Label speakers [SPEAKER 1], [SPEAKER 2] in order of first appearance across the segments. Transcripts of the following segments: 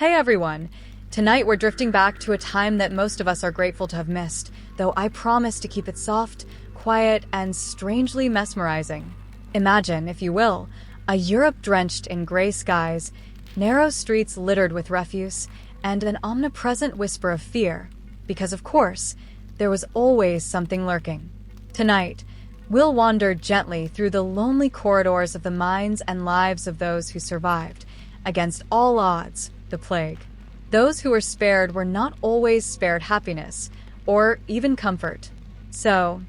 [SPEAKER 1] Hey everyone! Tonight we're drifting back to a time that most of us are grateful to have missed, though I promise to keep it soft, quiet, and strangely mesmerizing. Imagine, if you will, a Europe drenched in gray skies, narrow streets littered with refuse, and an omnipresent whisper of fear, because of course, there was always something lurking. Tonight, we'll wander gently through the lonely corridors of the minds and lives of those who survived, against all odds, the plague. Those who were spared were not always spared happiness, or even comfort. So,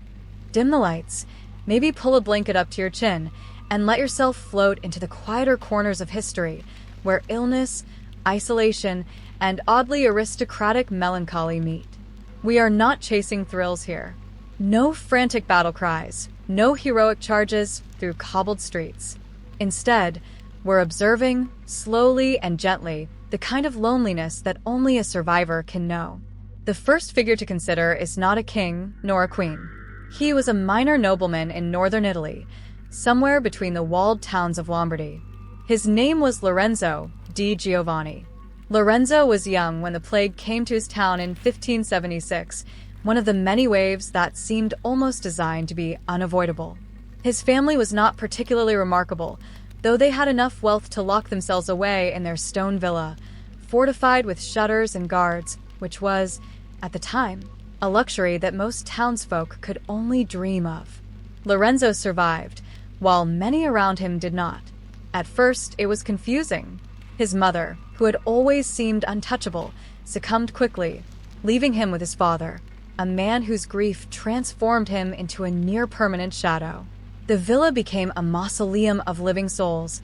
[SPEAKER 1] dim the lights, maybe pull a blanket up to your chin, and let yourself float into the quieter corners of history, where illness, isolation, and oddly aristocratic melancholy meet. We are not chasing thrills here. No frantic battle cries, no heroic charges through cobbled streets. Instead, we're observing, slowly and gently, the kind of loneliness that only a survivor can know. The first figure to consider is not a king nor a queen. He was a minor nobleman in northern Italy, somewhere between the walled towns of Lombardy. His name was Lorenzo di Giovanni. Lorenzo was young when the plague came to his town in 1576, one of the many waves that seemed almost designed to be unavoidable. His family was not particularly remarkable, though they had enough wealth to lock themselves away in their stone villa, fortified with shutters and guards, which was, at the time, a luxury that most townsfolk could only dream of. Lorenzo survived, while many around him did not. At first, it was confusing. His mother, who had always seemed untouchable, succumbed quickly, leaving him with his father, a man whose grief transformed him into a near-permanent shadow. The villa became a mausoleum of living souls,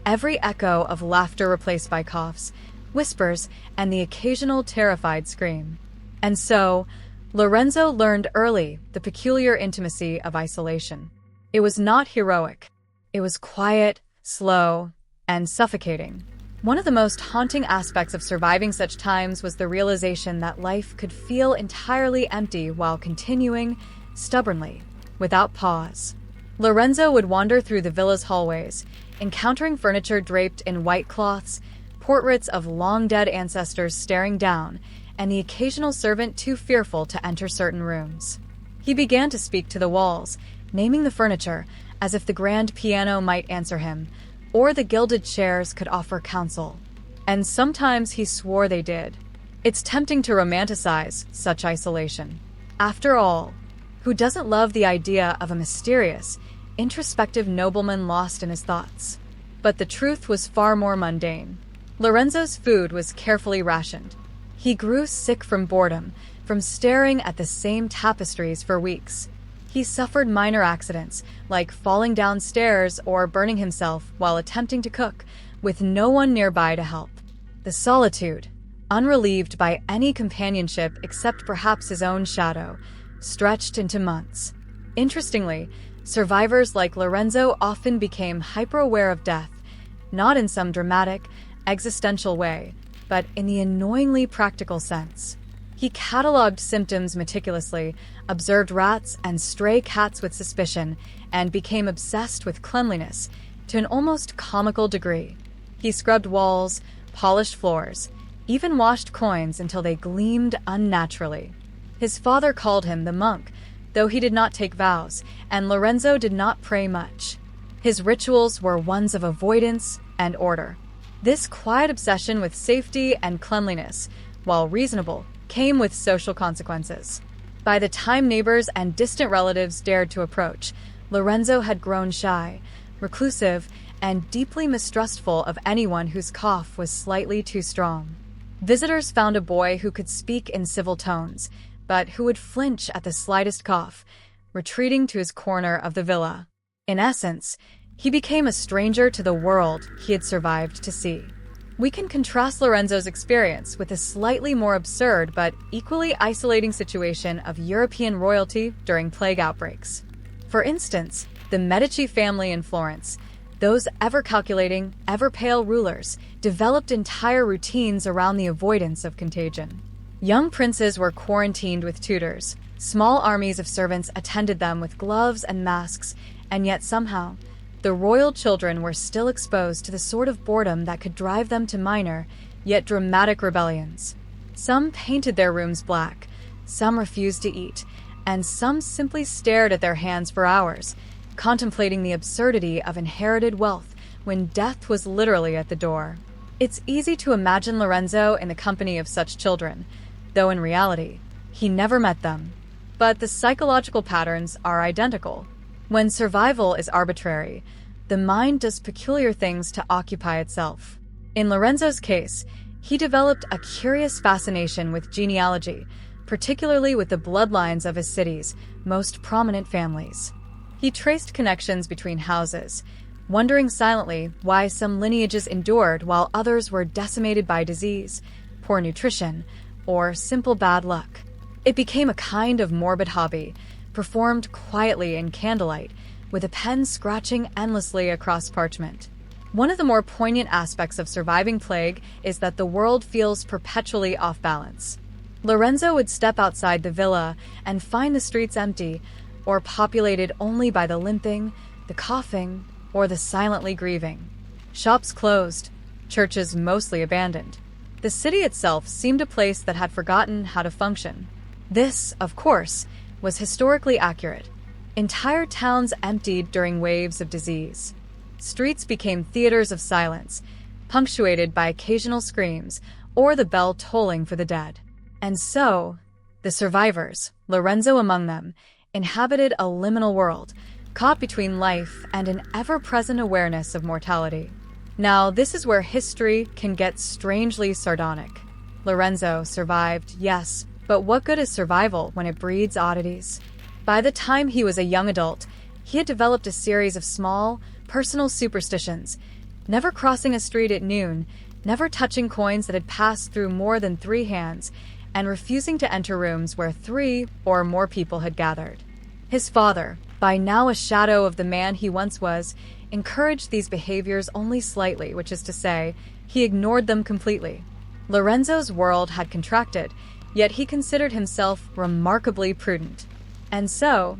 [SPEAKER 1] every echo of laughter replaced by coughs, whispers, and the occasional terrified scream. And so, Lorenzo learned early the peculiar intimacy of isolation. It was not heroic. It was quiet, slow, and suffocating. One of the most haunting aspects of surviving such times was the realization that life could feel entirely empty while continuing, stubbornly, without pause. Lorenzo would wander through the villa's hallways, encountering furniture draped in white cloths, portraits of long-dead ancestors staring down, and the occasional servant too fearful to enter certain rooms. He began to speak to the walls, naming the furniture, as if the grand piano might answer him, or the gilded chairs could offer counsel. And sometimes he swore they did. It's tempting to romanticize such isolation. After all, who doesn't love the idea of a mysterious, introspective nobleman lost in his thoughts? But the truth was far more mundane. Lorenzo's food was carefully rationed. He grew sick from boredom, from staring at the same tapestries for weeks. He suffered minor accidents, like falling down stairs or burning himself while attempting to cook, with no one nearby to help. The solitude, unrelieved by any companionship except perhaps his own shadow, stretched into months. Interestingly, survivors like Lorenzo often became hyper-aware of death, not in some dramatic, existential way, but in the annoyingly practical sense. He cataloged symptoms meticulously, observed rats and stray cats with suspicion, and became obsessed with cleanliness to an almost comical degree. He scrubbed walls, polished floors, even washed coins until they gleamed unnaturally. His father called him the monk, though he did not take vows, and Lorenzo did not pray much. His rituals were ones of avoidance and order. This quiet obsession with safety and cleanliness, while reasonable, came with social consequences. By the time neighbors and distant relatives dared to approach, Lorenzo had grown shy, reclusive, and deeply mistrustful of anyone whose cough was slightly too strong. Visitors found a boy who could speak in civil tones, but who would flinch at the slightest cough, retreating to his corner of the villa. In essence, he became a stranger to the world he had survived to see. We can contrast Lorenzo's experience with a slightly more absurd but equally isolating situation of European royalty during plague outbreaks. For instance, the Medici family in Florence, those ever-calculating, ever-pale rulers, developed entire routines around the avoidance of contagion. Young princes were quarantined with tutors. Small armies of servants attended them with gloves and masks, and yet somehow, the royal children were still exposed to the sort of boredom that could drive them to minor, yet dramatic rebellions. Some painted their rooms black, some refused to eat, and some simply stared at their hands for hours, contemplating the absurdity of inherited wealth when death was literally at the door. It's easy to imagine Lorenzo in the company of such children, though in reality, he never met them. But the psychological patterns are identical. When survival is arbitrary, the mind does peculiar things to occupy itself. In Lorenzo's case, he developed a curious fascination with genealogy, particularly with the bloodlines of his city's most prominent families. He traced connections between houses, wondering silently why some lineages endured while others were decimated by disease, poor nutrition, or simple bad luck. It became a kind of morbid hobby, performed quietly in candlelight, with a pen scratching endlessly across parchment. One of the more poignant aspects of surviving plague is that the world feels perpetually off balance. Lorenzo would step outside the villa and find the streets empty, or populated only by the limping, the coughing, or the silently grieving. Shops closed, churches mostly abandoned. The city itself seemed a place that had forgotten how to function. This, of course, was historically accurate. Entire towns emptied during waves of disease. Streets became theaters of silence, punctuated by occasional screams or the bell tolling for the dead. And so, the survivors, Lorenzo among them, inhabited a liminal world, caught between life and an ever-present awareness of mortality. Now, this is where history can get strangely sardonic. Lorenzo survived, yes, but what good is survival when it breeds oddities? By the time he was a young adult, he had developed a series of small, personal superstitions, never crossing a street at noon, never touching coins that had passed through more than 3 hands, and refusing to enter rooms where 3 or more people had gathered. His father, by now a shadow of the man he once was, encouraged these behaviors only slightly, which is to say, he ignored them completely. Lorenzo's world had contracted, yet he considered himself remarkably prudent. And so,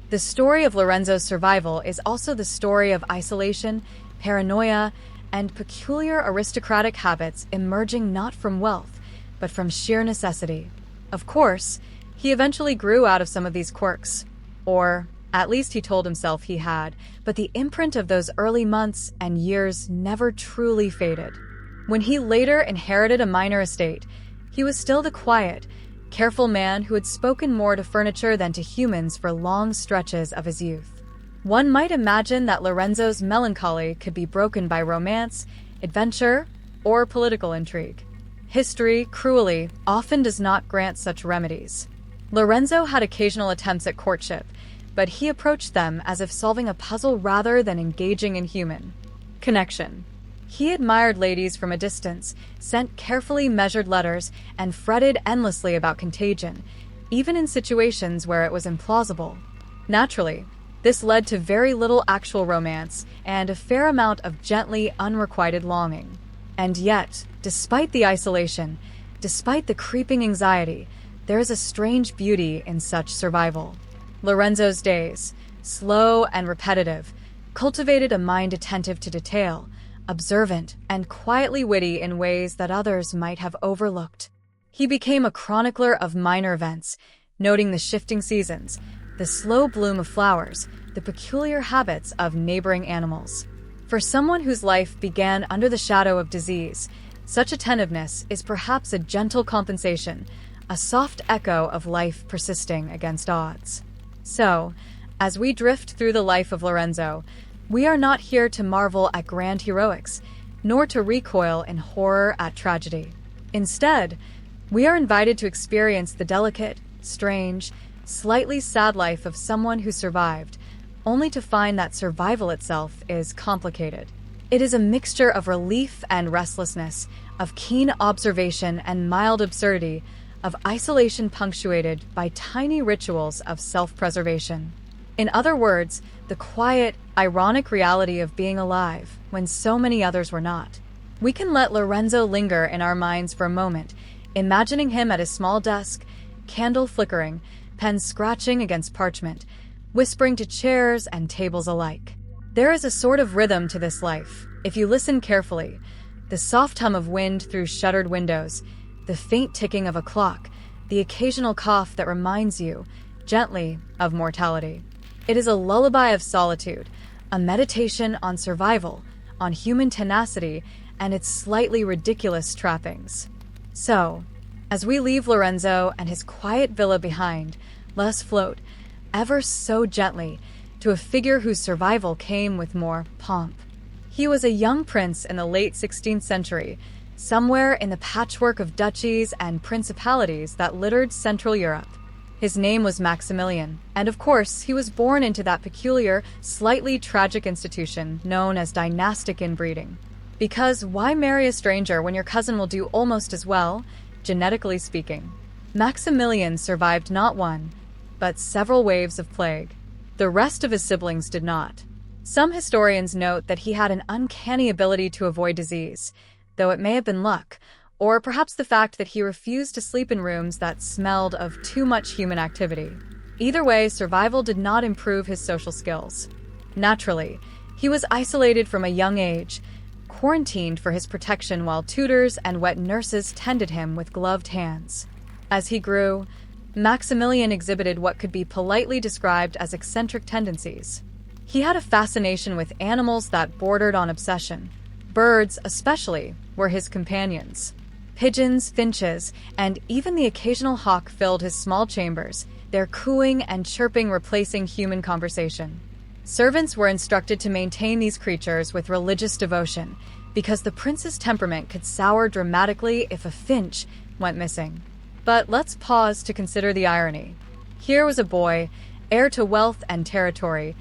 [SPEAKER 1] the story of Lorenzo's survival is also the story of isolation, paranoia, and peculiar aristocratic habits emerging not from wealth, but from sheer necessity. Of course, he eventually grew out of some of these quirks, or at least he told himself he had, but the imprint of those early months and years never truly faded. When he later inherited a minor estate, he was still the quiet, careful man who had spoken more to furniture than to humans for long stretches of his youth. One might imagine that Lorenzo's melancholy could be broken by romance, adventure, or political intrigue. History, cruelly, often does not grant such remedies. Lorenzo had occasional attempts at courtship, but he approached them as if solving a puzzle rather than engaging in human connection. He admired ladies from a distance, sent carefully measured letters, and fretted endlessly about contagion, even in situations where it was implausible. Naturally, this led to very little actual romance and a fair amount of gently unrequited longing. And yet, despite the isolation, despite the creeping anxiety, there is a strange beauty in such survival. Lorenzo's days, slow and repetitive, cultivated a mind attentive to detail, observant and quietly witty in ways that others might have overlooked. He became a chronicler of minor events, noting the shifting seasons, the slow bloom of flowers, the peculiar habits of neighboring animals. For someone whose life began under the shadow of disease, such attentiveness is perhaps a gentle compensation, a soft echo of life persisting against odds. So, as we drift through the life of Lorenzo, we are not here to marvel at grand heroics, nor to recoil in horror at tragedy. Instead, we are invited to experience the delicate, strange, slightly sad life of someone who survived, only to find that survival itself is complicated. It is a mixture of relief and restlessness, of keen observation and mild absurdity, of isolation punctuated by tiny rituals of self-preservation. In other words, the quiet, ironic reality of being alive when so many others were not. We can let Lorenzo linger in our minds for a moment, imagining him at his small desk, candle flickering, pen scratching against parchment, whispering to chairs and tables alike. There is a sort of rhythm to this life, if you listen carefully, The soft hum of wind through shuttered windows, the faint ticking of a clock, the occasional cough that reminds you, gently, of mortality. It is a lullaby of solitude, a meditation on survival, on human tenacity, and its slightly ridiculous trappings. So, as we leave Lorenzo and his quiet villa behind, let us float, ever so gently, to a figure whose survival came with more pomp. He was a young prince in the late 16th century, somewhere in the patchwork of duchies and principalities that littered Central Europe. His name was Maximilian, and of course, he was born into that peculiar, slightly tragic institution known as dynastic inbreeding. Because why marry a stranger when your cousin will do almost as well, genetically speaking? Maximilian survived not one, but several waves of plague. The rest of his siblings did not. Some historians note that he had an uncanny ability to avoid disease, though it may have been luck, or perhaps the fact that he refused to sleep in rooms that smelled of too much human activity. Either way, survival did not improve his social skills. Naturally, he was isolated from a young age, quarantined for his protection while tutors and wet nurses tended him with gloved hands. As he grew, Maximilian exhibited what could be politely described as eccentric tendencies. He had a fascination with animals that bordered on obsession. Birds, especially, were his companions. Pigeons, finches, and even the occasional hawk filled his small chambers, their cooing and chirping replacing human conversation. Servants were instructed to maintain these creatures with religious devotion, because the prince's temperament could sour dramatically if a finch went missing. But let's pause to consider the irony. Here was a boy, heir to wealth and territory,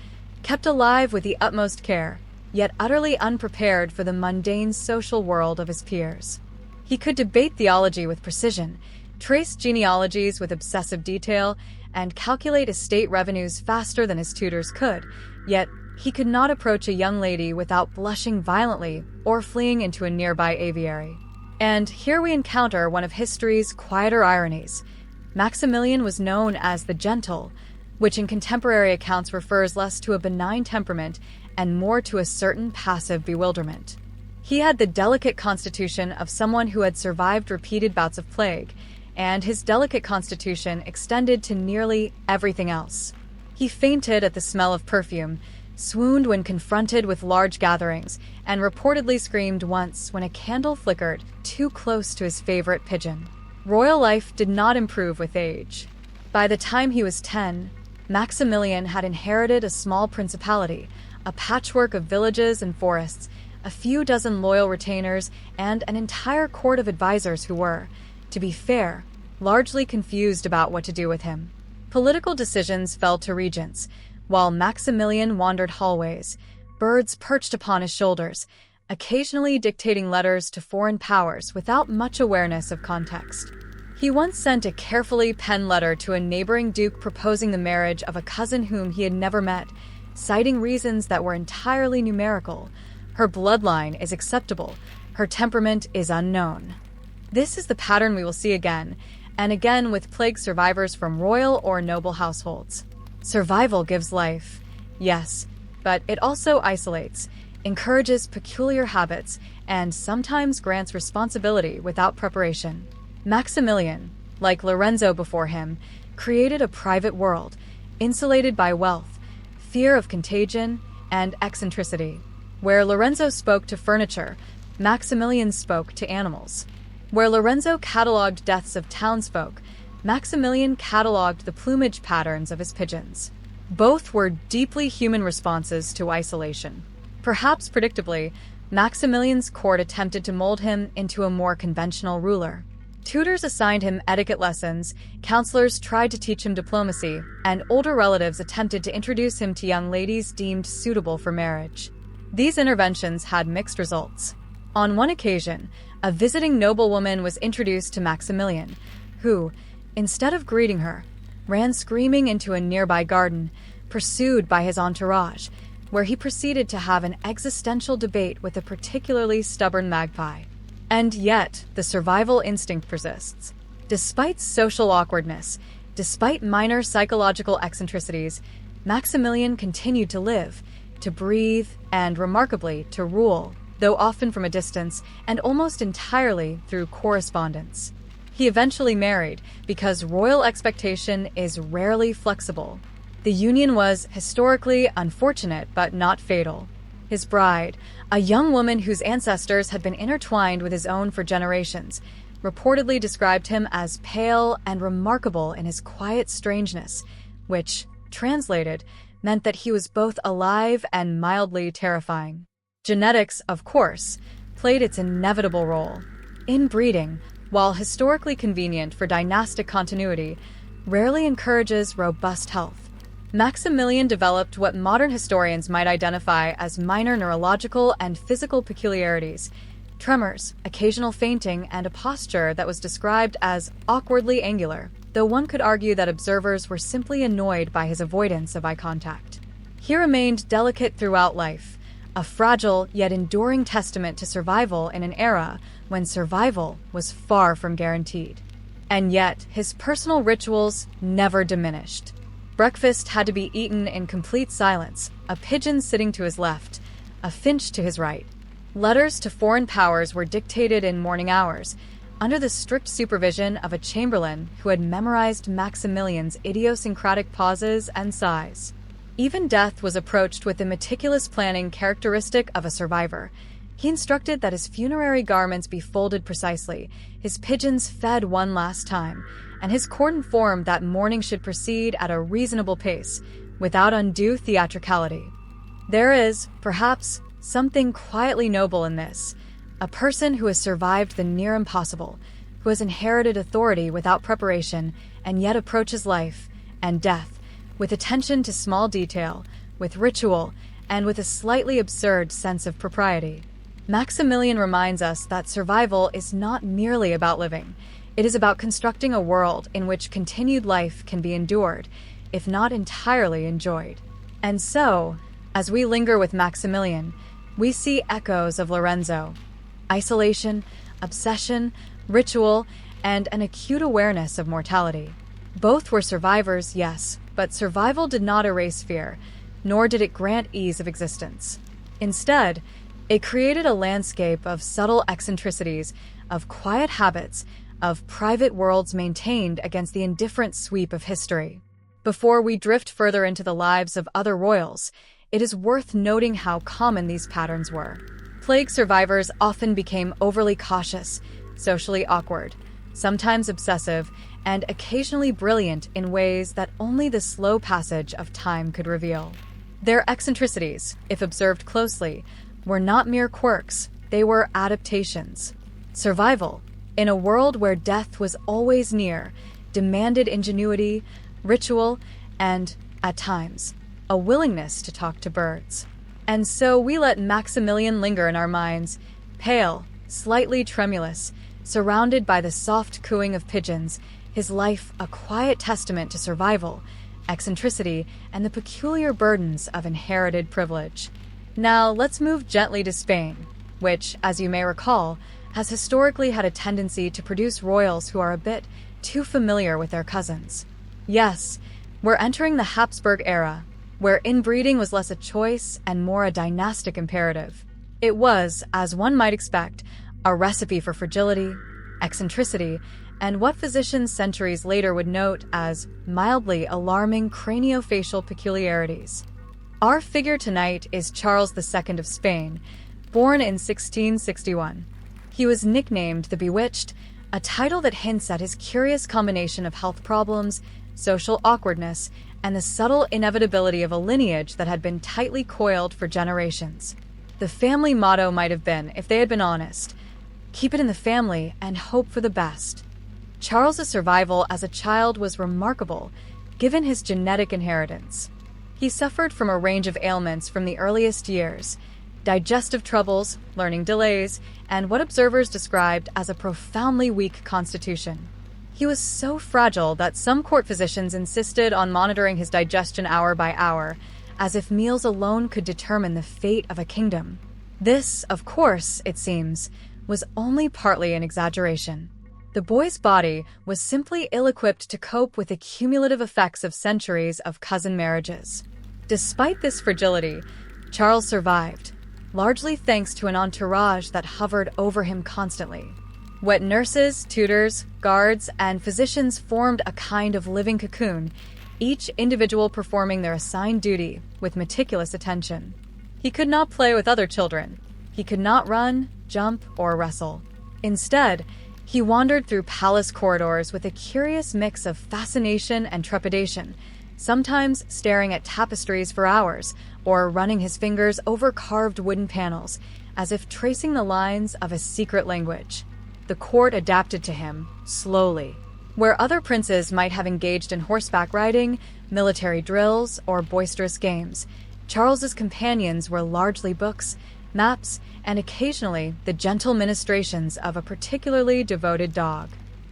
[SPEAKER 1] kept alive with the utmost care, yet utterly unprepared for the mundane social world of his peers. He could debate theology with precision, trace genealogies with obsessive detail, and calculate estate revenues faster than his tutors could, yet he could not approach a young lady without blushing violently or fleeing into a nearby aviary. And here we encounter one of history's quieter ironies. Maximilian was known as the Gentle, which in contemporary accounts refers less to a benign temperament and more to a certain passive bewilderment. He had the delicate constitution of someone who had survived repeated bouts of plague, and his delicate constitution extended to nearly everything else. He fainted at the smell of perfume, swooned when confronted with large gatherings, and reportedly screamed once when a candle flickered too close to his favorite pigeon. Royal life did not improve with age. By the time he was 10, Maximilian had inherited a small principality, a patchwork of villages and forests, a few dozen loyal retainers, and an entire court of advisors who were, to be fair, largely confused about what to do with him. Political decisions fell to regents, while Maximilian wandered hallways, birds perched upon his shoulders, occasionally dictating letters to foreign powers without much awareness of context. He once sent a carefully penned letter to a neighboring duke proposing the marriage of a cousin whom he had never met, citing reasons that were entirely numerical. Her bloodline is acceptable, her temperament is unknown. This is the pattern we will see again, and again with plague survivors from royal or noble households. Survival gives life, yes, but it also isolates, encourages peculiar habits, and sometimes grants responsibility without preparation. Maximilian, like Lorenzo before him, created a private world, insulated by wealth, fear of contagion, and eccentricity. Where Lorenzo spoke to furniture, Maximilian spoke to animals. Where Lorenzo catalogued deaths of townsfolk, Maximilian catalogued the plumage patterns of his pigeons. Both were deeply human responses to isolation. Perhaps predictably, Maximilian's court attempted to mold him into a more conventional ruler. Tutors assigned him etiquette lessons, counselors tried to teach him diplomacy, and older relatives attempted to introduce him to young ladies deemed suitable for marriage. These interventions had mixed results. On one occasion, a visiting noblewoman was introduced to Maximilian, who, instead of greeting her, ran screaming into a nearby garden, pursued by his entourage, where he proceeded to have an existential debate with a particularly stubborn magpie. And yet, the survival instinct persists. Despite social awkwardness, despite minor psychological eccentricities, Maximilian continued to live, to breathe, and, remarkably, to rule. though often from a distance and almost entirely through correspondence. He eventually married because royal expectation is rarely flexible. The union was historically unfortunate but not fatal. His bride, a young woman whose ancestors had been intertwined with his own for generations, reportedly described him as pale and remarkable in his quiet strangeness, which, translated, meant that he was both alive and mildly terrifying. Genetics, of course, played its inevitable role. Inbreeding, while historically convenient for dynastic continuity, rarely encourages robust health. Maximilian developed what modern historians might identify as minor neurological and physical peculiarities: tremors, occasional fainting, and a posture that was described as awkwardly angular, though one could argue that observers were simply annoyed by his avoidance of eye contact. He remained delicate throughout life, a fragile yet enduring testament to survival in an era when survival was far from guaranteed. And yet, his personal rituals never diminished. Breakfast had to be eaten in complete silence, a pigeon sitting to his left, a finch to his right. Letters to foreign powers were dictated in morning hours, under the strict supervision of a chamberlain who had memorized Maximilian's idiosyncratic pauses and sighs. Even death was approached with the meticulous planning characteristic of a survivor. He instructed that his funerary garments be folded precisely, his pigeons fed one last time, and his court informed that mourning should proceed at a reasonable pace, without undue theatricality. There is, perhaps, something quietly noble in this: a person who has survived the near impossible, who has inherited authority without preparation, and yet approaches life and death with attention to small detail, with ritual, and with a slightly absurd sense of propriety. Maximilian reminds us that survival is not merely about living. It is about constructing a world in which continued life can be endured, if not entirely enjoyed. And so, as we linger with Maximilian, we see echoes of Lorenzo: isolation, obsession, ritual, and an acute awareness of mortality. Both were survivors, yes, but survival did not erase fear, nor did it grant ease of existence. Instead, it created a landscape of subtle eccentricities, of quiet habits, of private worlds maintained against the indifferent sweep of history. Before we drift further into the lives of other royals, it is worth noting how common these patterns were. Plague survivors often became overly cautious, socially awkward, sometimes obsessive, and occasionally brilliant in ways that only the slow passage of time could reveal. Their eccentricities, if observed closely, were not mere quirks, they were adaptations. Survival, in a world where death was always near, demanded ingenuity, ritual, and, at times, a willingness to talk to birds. And so we let Maximilian linger in our minds, pale, slightly tremulous, surrounded by the soft cooing of pigeons, his life a quiet testament to survival, eccentricity, and the peculiar burdens of inherited privilege. Now let's move gently to Spain, which, as you may recall, has historically had a tendency to produce royals who are a bit too familiar with their cousins. Yes, we're entering the Habsburg era, where inbreeding was less a choice and more a dynastic imperative. It was, as one might expect, a recipe for fragility, eccentricity, and what physicians centuries later would note as mildly alarming craniofacial peculiarities. Our figure tonight is Charles II of Spain, born in 1661. He was nicknamed the Bewitched, a title that hints at his curious combination of health problems, social awkwardness, and the subtle inevitability of a lineage that had been tightly coiled for generations. The family motto might have been, if they had been honest, keep it in the family and hope for the best. Charles's survival as a child was remarkable, given his genetic inheritance. He suffered from a range of ailments from the earliest years: digestive troubles, learning delays, and what observers described as a profoundly weak constitution. He was so fragile that some court physicians insisted on monitoring his digestion hour by hour, as if meals alone could determine the fate of a kingdom. This, of course, it seems, was only partly an exaggeration. The boy's body was simply ill-equipped to cope with the cumulative effects of centuries of cousin marriages. Despite this fragility, Charles survived. largely thanks to an entourage that hovered over him constantly. Wet nurses, tutors, guards, and physicians formed a kind of living cocoon, each individual performing their assigned duty with meticulous attention. He could not play with other children. He could not run, jump, or wrestle. Instead, he wandered through palace corridors with a curious mix of fascination and trepidation, sometimes staring at tapestries for hours, or running his fingers over carved wooden panels, as if tracing the lines of a secret language. The court adapted to him, slowly. Where other princes might have engaged in horseback riding, military drills, or boisterous games, Charles's companions were largely books, maps, and occasionally the gentle ministrations of a particularly devoted dog.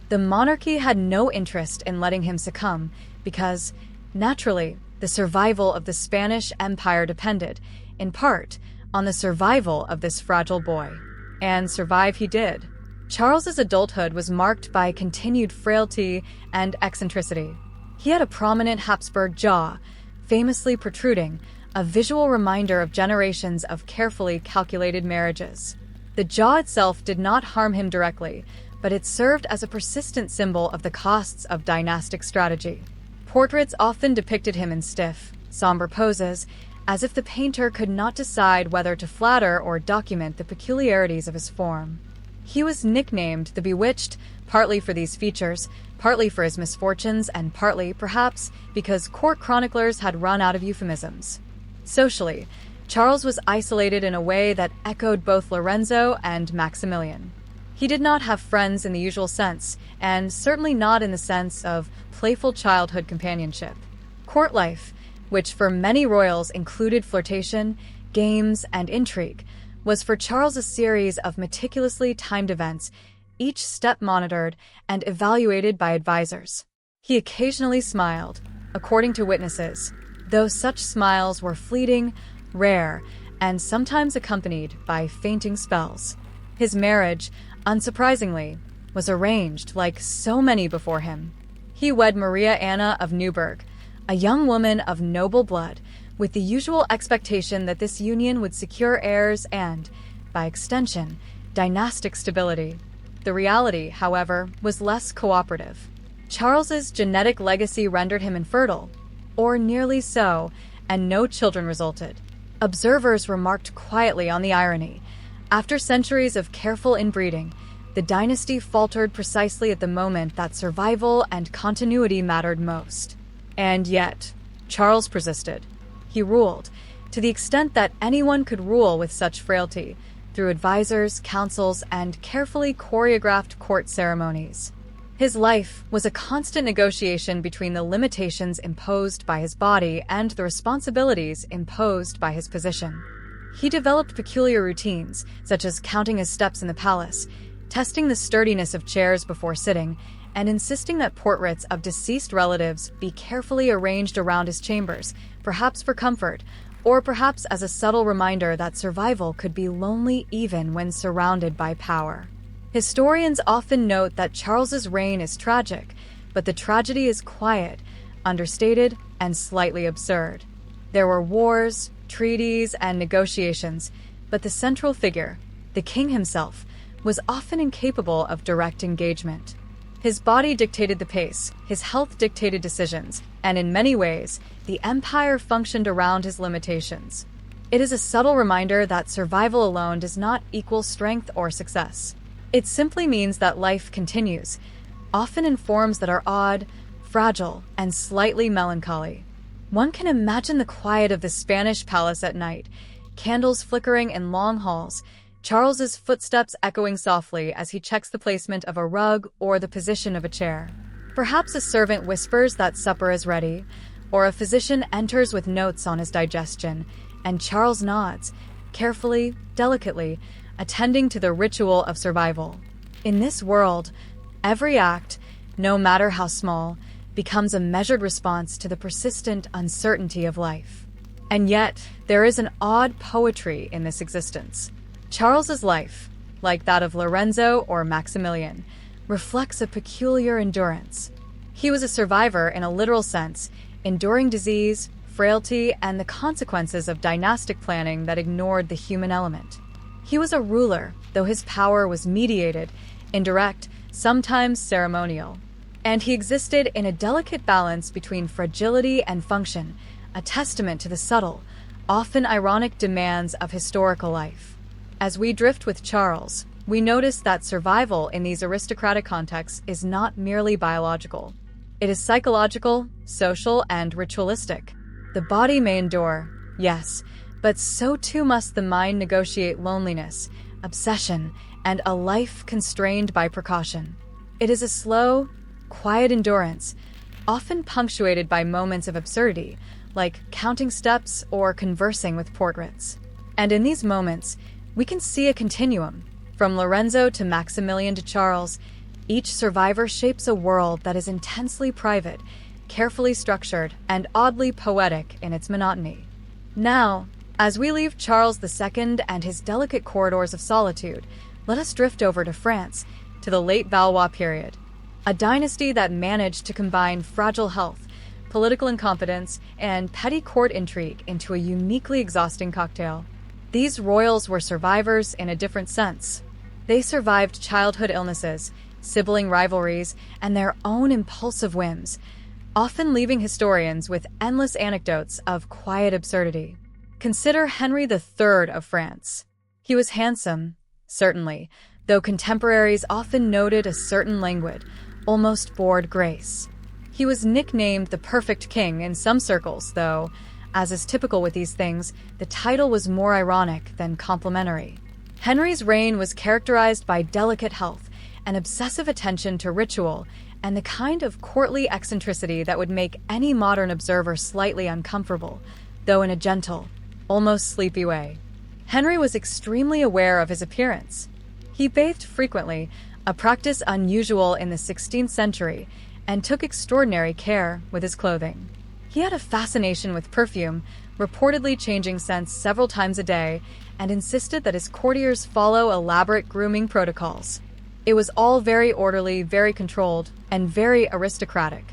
[SPEAKER 1] The monarchy had no interest in letting him succumb because, naturally, the survival of the Spanish Empire depended, in part, on the survival of this fragile boy. And survive he did. Charles's adulthood was marked by continued frailty and eccentricity. He had a prominent Habsburg jaw, famously protruding, a visual reminder of generations of carefully calculated marriages. The jaw itself did not harm him directly, but it served as a persistent symbol of the costs of dynastic strategy. Portraits often depicted him in stiff, somber poses, as if the painter could not decide whether to flatter or document the peculiarities of his form. He was nicknamed the Bewitched, partly for these features, partly for his misfortunes, and partly, perhaps, because court chroniclers had run out of euphemisms. Socially, Charles was isolated in a way that echoed both Lorenzo and Maximilian. He did not have friends in the usual sense, and certainly not in the sense of playful childhood companionship. Court life, which for many royals included flirtation, games, and intrigue, was for Charles a series of meticulously timed events, each step monitored and evaluated by advisors. He occasionally smiled, according to witnesses, though such smiles were fleeting, rare, and sometimes accompanied by fainting spells. His marriage, unsurprisingly, was arranged like so many before him. He wed Maria Anna of Neuburg, a young woman of noble blood, with the usual expectation that this union would secure heirs and, by extension, dynastic stability. The reality, however, was less cooperative. Charles's genetic legacy rendered him infertile, or nearly so, and no children resulted. Observers remarked quietly on the irony. After centuries of careful inbreeding, the dynasty faltered precisely at the moment that survival and continuity mattered most. And yet, Charles persisted. He ruled, to the extent that anyone could rule with such frailty, through advisors, councils, and carefully choreographed court ceremonies. His life was a constant negotiation between the limitations imposed by his body and the responsibilities imposed by his position. He developed peculiar routines, such as counting his steps in the palace, testing the sturdiness of chairs before sitting, and insisting that portraits of deceased relatives be carefully arranged around his chambers, perhaps for comfort, or perhaps as a subtle reminder that survival could be lonely even when surrounded by power. Historians often note that Charles's reign is tragic, but the tragedy is quiet, understated, and slightly absurd. There were wars, treaties, and negotiations, but the central figure, the king himself, was often incapable of direct engagement. His body dictated the pace, his health dictated decisions, and in many ways, the empire functioned around his limitations. It is a subtle reminder that survival alone does not equal strength or success. It simply means that life continues, often in forms that are odd, fragile, and slightly melancholy. One can imagine the quiet of the Spanish palace at night, candles flickering in long halls, Charles's footsteps echoing softly as he checks the placement of a rug or the position of a chair. Perhaps a servant whispers that supper is ready, or a physician enters with notes on his digestion, and Charles nods, carefully, delicately, attending to the ritual of survival. In this world, every act, no matter how small, becomes a measured response to the persistent uncertainty of life. And yet, there is an odd poetry in this existence. Charles's life, like that of Lorenzo or Maximilian, reflects a peculiar endurance. He was a survivor in a literal sense, enduring disease, frailty, and the consequences of dynastic planning that ignored the human element. He was a ruler, though his power was mediated, indirect, sometimes ceremonial. And he existed in a delicate balance between fragility and function, a testament to the subtle, often ironic demands of historical life. As we drift with Charles, we notice that survival in these aristocratic contexts is not merely biological. It is psychological, social, and ritualistic. The body may endure, yes, but so too must the mind negotiate loneliness, obsession, and a life constrained by precaution. It is a slow, quiet endurance, often punctuated by moments of absurdity, like counting steps or conversing with portraits. And in these moments, we can see a continuum. From Lorenzo to Maximilian to Charles, each survivor shapes a world that is intensely private, carefully structured, and oddly poetic in its monotony. Now, as we leave Charles II and his delicate corridors of solitude, let us drift over to France, to the late Valois period, a dynasty that managed to combine fragile health, political incompetence, and petty court intrigue into a uniquely exhausting cocktail. These royals were survivors in a different sense. They survived childhood illnesses, sibling rivalries, and their own impulsive whims, often leaving historians with endless anecdotes of quiet absurdity. Consider Henry III of France. He was handsome, certainly, though contemporaries often noted a certain languid, almost bored grace. He was nicknamed the perfect king in some circles, though, as is typical with these things, the title was more ironic than complimentary. Henry's reign was characterized by delicate health, an obsessive attention to ritual, and the kind of courtly eccentricity that would make any modern observer slightly uncomfortable, though in a gentle, almost sleepy way. Henry was extremely aware of his appearance. He bathed frequently, a practice unusual in the 16th century, and took extraordinary care with his clothing. He had a fascination with perfume, reportedly changing scents several times a day, and insisted that his courtiers follow elaborate grooming protocols. It was all very orderly, very controlled, and very aristocratic.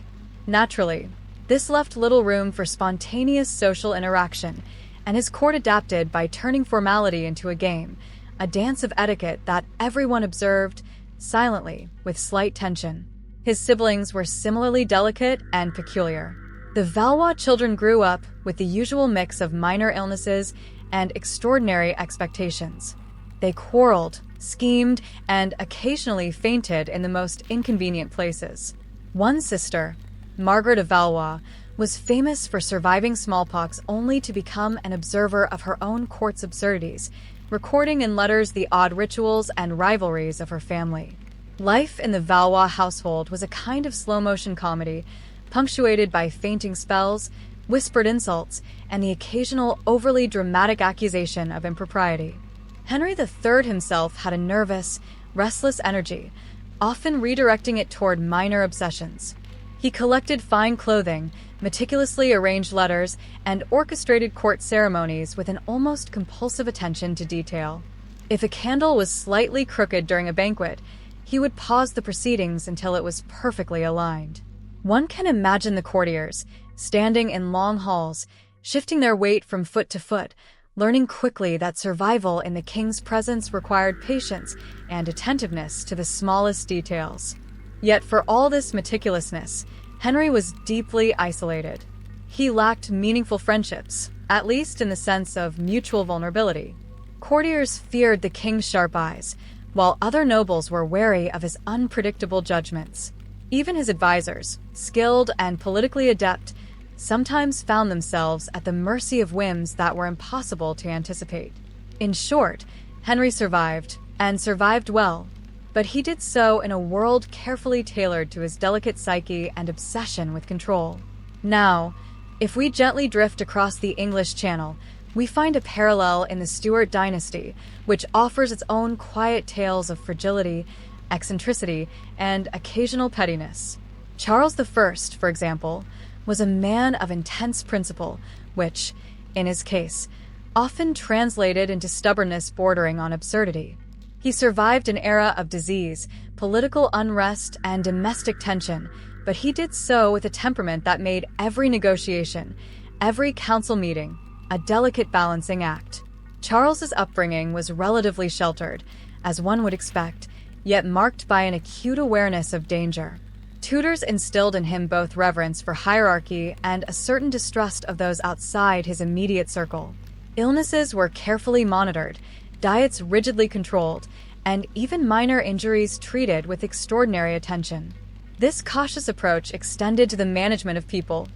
[SPEAKER 1] Naturally, this left little room for spontaneous social interaction, and his court adapted by turning formality into a game, a dance of etiquette that everyone observed, silently, with slight tension. His siblings were similarly delicate and peculiar. The Valois children grew up with the usual mix of minor illnesses and extraordinary expectations. They quarreled, schemed, and occasionally fainted in the most inconvenient places. One sister, Margaret of Valois, was famous for surviving smallpox only to become an observer of her own court's absurdities, recording in letters the odd rituals and rivalries of her family. Life in the Valois household was a kind of slow-motion comedy, punctuated by fainting spells, whispered insults, and the occasional overly dramatic accusation of impropriety. Henry III himself had a nervous, restless energy, often redirecting it toward minor obsessions. He collected fine clothing, meticulously arranged letters, and orchestrated court ceremonies with an almost compulsive attention to detail. If a candle was slightly crooked during a banquet, he would pause the proceedings until it was perfectly aligned. One can imagine the courtiers, standing in long halls, shifting their weight from foot to foot, learning quickly that survival in the king's presence required patience and attentiveness to the smallest details. Yet for all this meticulousness, Henry was deeply isolated. He lacked meaningful friendships, at least in the sense of mutual vulnerability. Courtiers feared the king's sharp eyes, while other nobles were wary of his unpredictable judgments. Even his advisors, skilled and politically adept, sometimes found themselves at the mercy of whims that were impossible to anticipate. In short, Henry survived, and survived well, but he did so in a world carefully tailored to his delicate psyche and obsession with control. Now, if we gently drift across the English Channel, we find a parallel in the Stuart dynasty, which offers its own quiet tales of fragility, eccentricity, and occasional pettiness. Charles I, for example, was a man of intense principle, which, in his case, often translated into stubbornness bordering on absurdity. He survived an era of disease, political unrest, and domestic tension, but he did so with a temperament that made every negotiation, every council meeting, a delicate balancing act. Charles's upbringing was relatively sheltered, as one would expect, yet marked by an acute awareness of danger. Tutors instilled in him both reverence for hierarchy and a certain distrust of those outside his immediate circle. Illnesses were carefully monitored, diets rigidly controlled, and even minor injuries treated with extraordinary attention. This cautious approach extended to the management of people.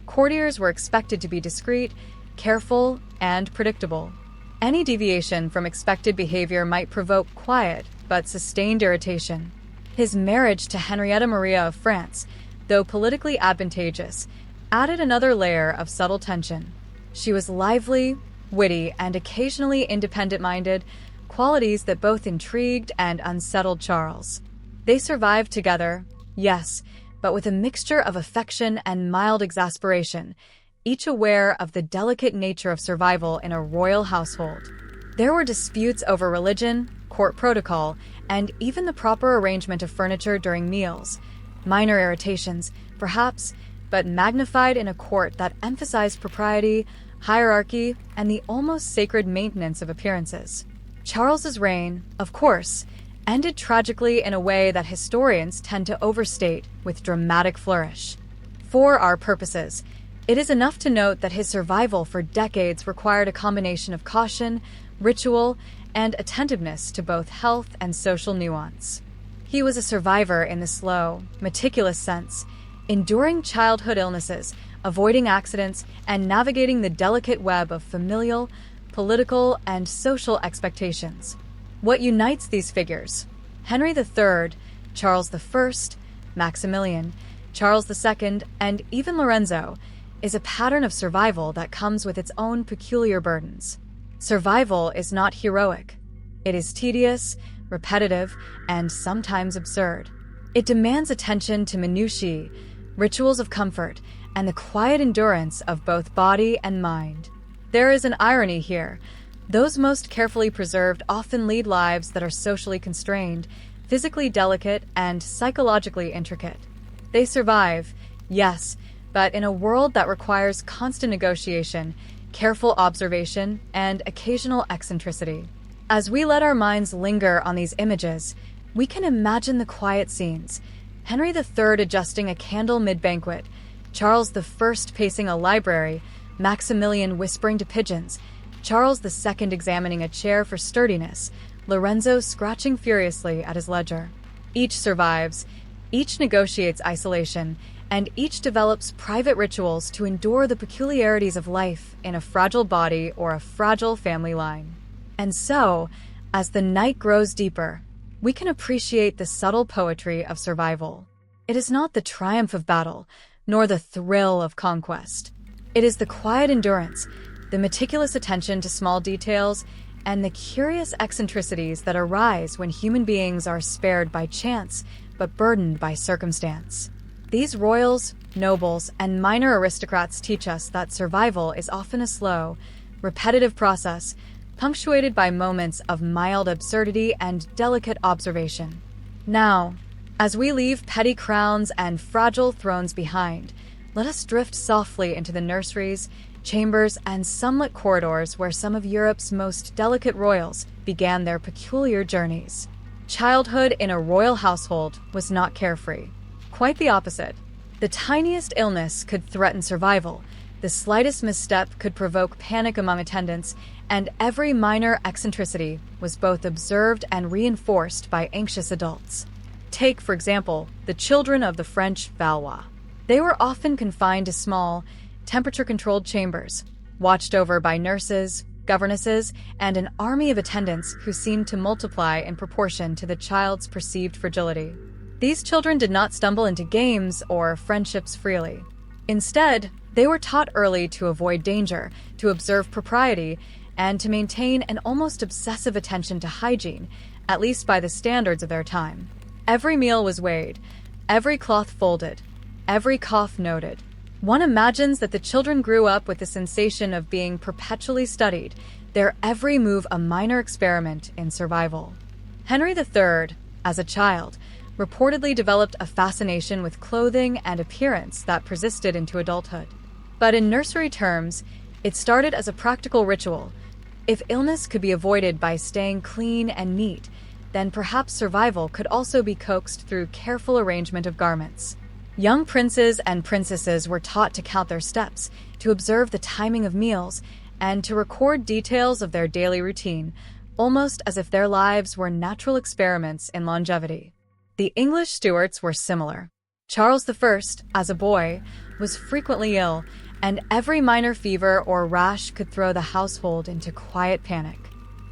[SPEAKER 1] Courtiers were expected to be discreet, careful, and predictable. Any deviation from expected behavior might provoke quiet but sustained irritation. His marriage to Henrietta Maria of France, though politically advantageous, added another layer of subtle tension. She was lively, witty, and occasionally independent-minded, qualities that both intrigued and unsettled Charles. They survived together, yes, but with a mixture of affection and mild exasperation, each aware of the delicate nature of survival in a royal household. There were disputes over religion, court protocol, and even the proper arrangement of furniture during meals. Minor irritations, perhaps, but magnified in a court that emphasized propriety, hierarchy, and the almost sacred maintenance of appearances. Charles's reign, of course, ended tragically in a way that historians tend to overstate with dramatic flourish. For our purposes, it is enough to note that his survival for decades required a combination of caution, ritual, and attentiveness to both health and social nuance. He was a survivor in the slow, meticulous sense, enduring childhood illnesses, avoiding accidents, and navigating the delicate web of familial, political, and social expectations. What unites these figures? Henry III, Charles I, Maximilian, Charles II, and even Lorenzo, is a pattern of survival that comes with its own peculiar burdens. Survival is not heroic. It is tedious, repetitive, and sometimes absurd. It demands attention to minutiae, rituals of comfort, and the quiet endurance of both body and mind. There is an irony here. Those most carefully preserved often lead lives that are socially constrained, physically delicate, and psychologically intricate. They survive, yes, but in a world that requires constant negotiation, careful observation, and occasional eccentricity. As we let our minds linger on these images, we can imagine the quiet scenes. Henry III adjusting a candle mid-banquet, Charles I pacing a library, Maximilian whispering to pigeons, Charles II examining a chair for sturdiness, Lorenzo scratching furiously at his ledger. Each survives, each negotiates isolation, and each develops private rituals to endure the peculiarities of life in a fragile body or a fragile family line. And so, as the night grows deeper, we can appreciate the subtle poetry of survival. It is not the triumph of battle, nor the thrill of conquest. It is the quiet endurance, the meticulous attention to small details, and the curious eccentricities that arise when human beings are spared by chance, but burdened by circumstance. These royals, nobles, and minor aristocrats teach us that survival is often a slow, repetitive process, punctuated by moments of mild absurdity and delicate observation. Now, as we leave petty crowns and fragile thrones behind, let us drift softly into the nurseries, chambers, and sunlit corridors where some of Europe's most delicate royals began their peculiar journeys. Childhood in a royal household was not carefree. Quite the opposite. The tiniest illness could threaten survival, the slightest misstep could provoke panic among attendants, and every minor eccentricity was both observed and reinforced by anxious adults. Take, for example, the children of the French Valois. They were often confined to small, temperature-controlled chambers, watched over by nurses, governesses, and an army of attendants who seemed to multiply in proportion to the child's perceived fragility. These children did not stumble into games or friendships freely. Instead, they were taught early to avoid danger, to observe propriety, and to maintain an almost obsessive attention to hygiene, at least by the standards of their time. Every meal was weighed, every cloth folded, every cough noted. One imagines that the children grew up with the sensation of being perpetually studied, their every move a minor experiment in survival. Henry III, as a child, reportedly developed a fascination with clothing and appearance that persisted into adulthood. But in nursery terms, it started as a practical ritual. If illness could be avoided by staying clean and neat, then perhaps survival could also be coaxed through careful arrangement of garments. Young princes and princesses were taught to count their steps, to observe the timing of meals, and to record details of their daily routine, almost as if their lives were natural experiments in longevity. The English Stuarts were similar. Charles I, as a boy, was frequently ill, and every minor fever or rash could throw the household into quiet panic.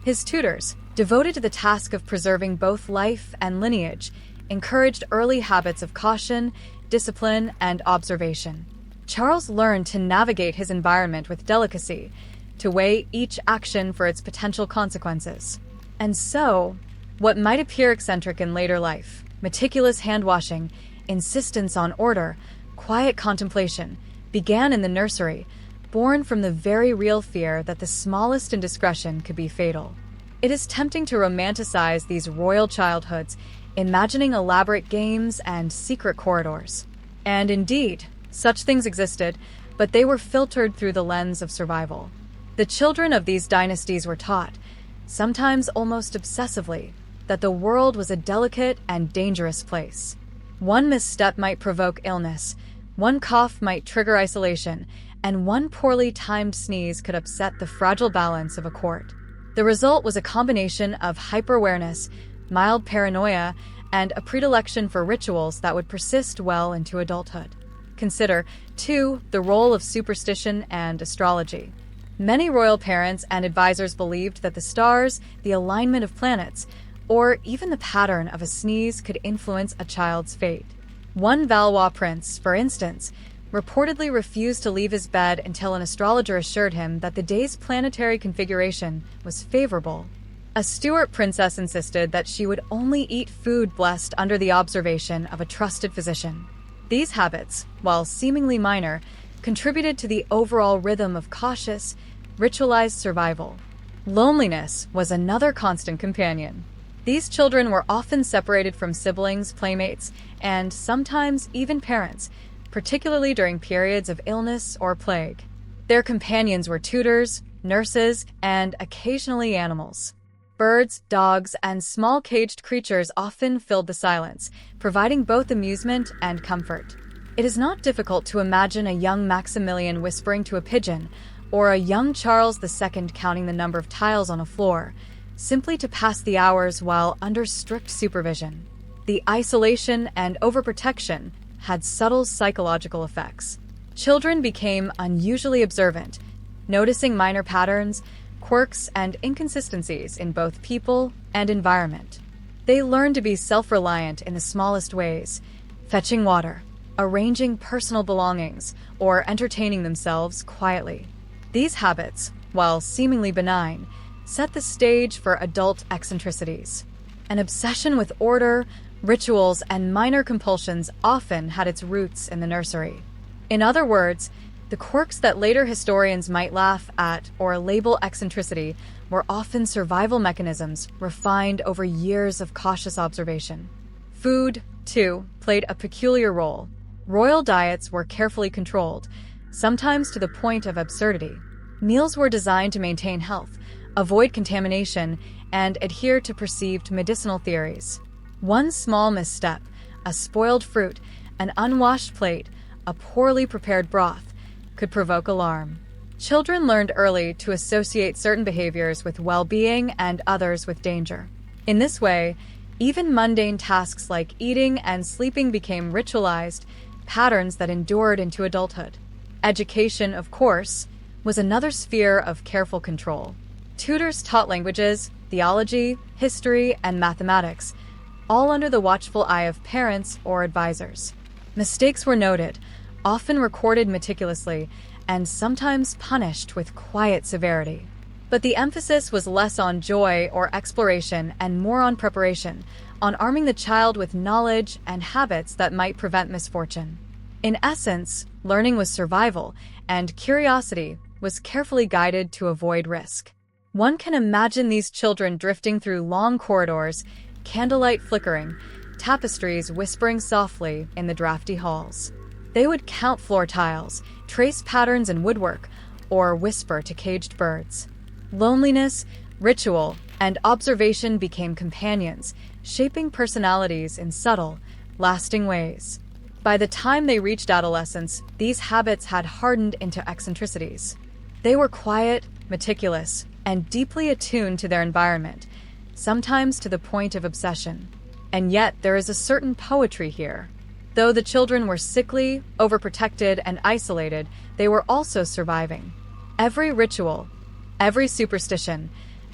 [SPEAKER 1] His tutors, devoted to the task of preserving both life and lineage, encouraged early habits of caution, discipline, and observation. Charles learned to navigate his environment with delicacy, to weigh each action for its potential consequences. And so, what might appear eccentric in later life, meticulous hand-washing, insistence on order, quiet contemplation, began in the nursery, born from the very real fear that the smallest indiscretion could be fatal. It is tempting to romanticize these royal childhoods, imagining elaborate games and secret corridors. And indeed, such things existed, but they were filtered through the lens of survival. The children of these dynasties were taught, sometimes almost obsessively, that the world was a delicate and dangerous place. One misstep might provoke illness, one cough might trigger isolation, and one poorly timed sneeze could upset the fragile balance of a court. The result was a combination of hyper-awareness, mild paranoia, and a predilection for rituals that would persist well into adulthood. Consider, too, the role of superstition and astrology. Many royal parents and advisors believed that the stars, the alignment of planets, or even the pattern of a sneeze could influence a child's fate. One Valois prince, for instance, reportedly refused to leave his bed until an astrologer assured him that the day's planetary configuration was favorable. A Stuart princess insisted that she would only eat food blessed under the observation of a trusted physician. These habits, while seemingly minor, contributed to the overall rhythm of cautious, ritualized survival. Loneliness was another constant companion. These children were often separated from siblings, playmates, and sometimes even parents, particularly during periods of illness or plague. Their companions were tutors, nurses, and occasionally animals. Birds, dogs, and small caged creatures often filled the silence, providing both amusement and comfort. It is not difficult to imagine a young Maximilian whispering to a pigeon, or a young Charles II counting the number of tiles on a floor, simply to pass the hours while under strict supervision. The isolation and overprotection had subtle psychological effects. Children became unusually observant, noticing minor patterns, quirks, and inconsistencies in both people and environment. They learned to be self-reliant in the smallest ways, fetching water, arranging personal belongings, or entertaining themselves quietly. These habits, while seemingly benign, set the stage for adult eccentricities. An obsession with order, rituals, and minor compulsions often had its roots in the nursery. In other words, the quirks that later historians might laugh at or label eccentricity were often survival mechanisms refined over years of cautious observation. Food, too, played a peculiar role. Royal diets were carefully controlled, sometimes to the point of absurdity. Meals were designed to maintain health, avoid contamination, and adhere to perceived medicinal theories. One small misstep, a spoiled fruit, an unwashed plate, a poorly prepared broth, could provoke alarm. Children learned early to associate certain behaviors with well-being and others with danger. In this way, even mundane tasks like eating and sleeping became ritualized, patterns that endured into adulthood. Education, of course, was another sphere of careful control. Tutors taught languages, theology, history, and mathematics, all under the watchful eye of parents or advisors. Mistakes were noted, often recorded meticulously, and sometimes punished with quiet severity. But the emphasis was less on joy or exploration and more on preparation, on arming the child with knowledge and habits that might prevent misfortune. In essence, learning was survival, and curiosity was carefully guided to avoid risk. One can imagine these children drifting through long corridors, candlelight flickering, tapestries whispering softly in the drafty halls. They would count floor tiles, trace patterns in woodwork, or whisper to caged birds. Loneliness, ritual, and observation became companions, shaping personalities in subtle, lasting ways. By the time they reached adolescence, these habits had hardened into eccentricities. They were quiet, meticulous, and deeply attuned to their environment, sometimes to the point of obsession. And yet there is a certain poetry here. Though the children were sickly, overprotected, and isolated, they were also surviving. Every ritual, every superstition,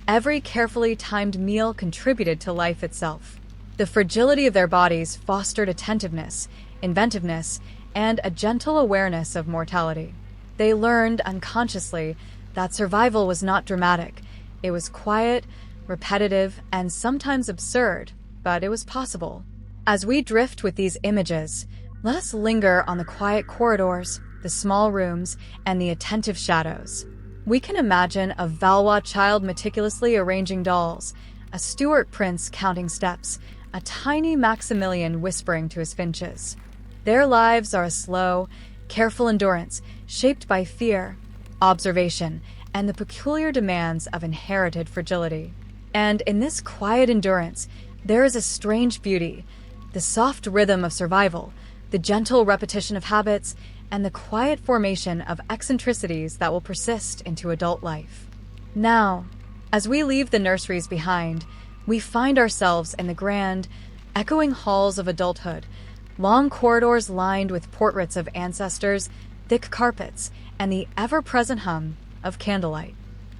[SPEAKER 1] every carefully timed meal contributed to life itself. The fragility of their bodies fostered attentiveness, inventiveness, and a gentle awareness of mortality. They learned unconsciously that survival was not dramatic. It was quiet, repetitive, and sometimes absurd, but it was possible. As we drift with these images, let us linger on the quiet corridors, the small rooms, and the attentive shadows. We can imagine a Valois child meticulously arranging dolls, a Stuart prince counting steps, a tiny Maximilian whispering to his finches. Their lives are a slow, careful endurance shaped by fear, observation, and the peculiar demands of inherited fragility. And in this quiet endurance, there is a strange beauty, the soft rhythm of survival, the gentle repetition of habits, and the quiet formation of eccentricities that will persist into adult life. Now, as we leave the nurseries behind, we find ourselves in the grand, echoing halls of adulthood, long corridors lined with portraits of ancestors, thick carpets, and the ever-present hum of candlelight.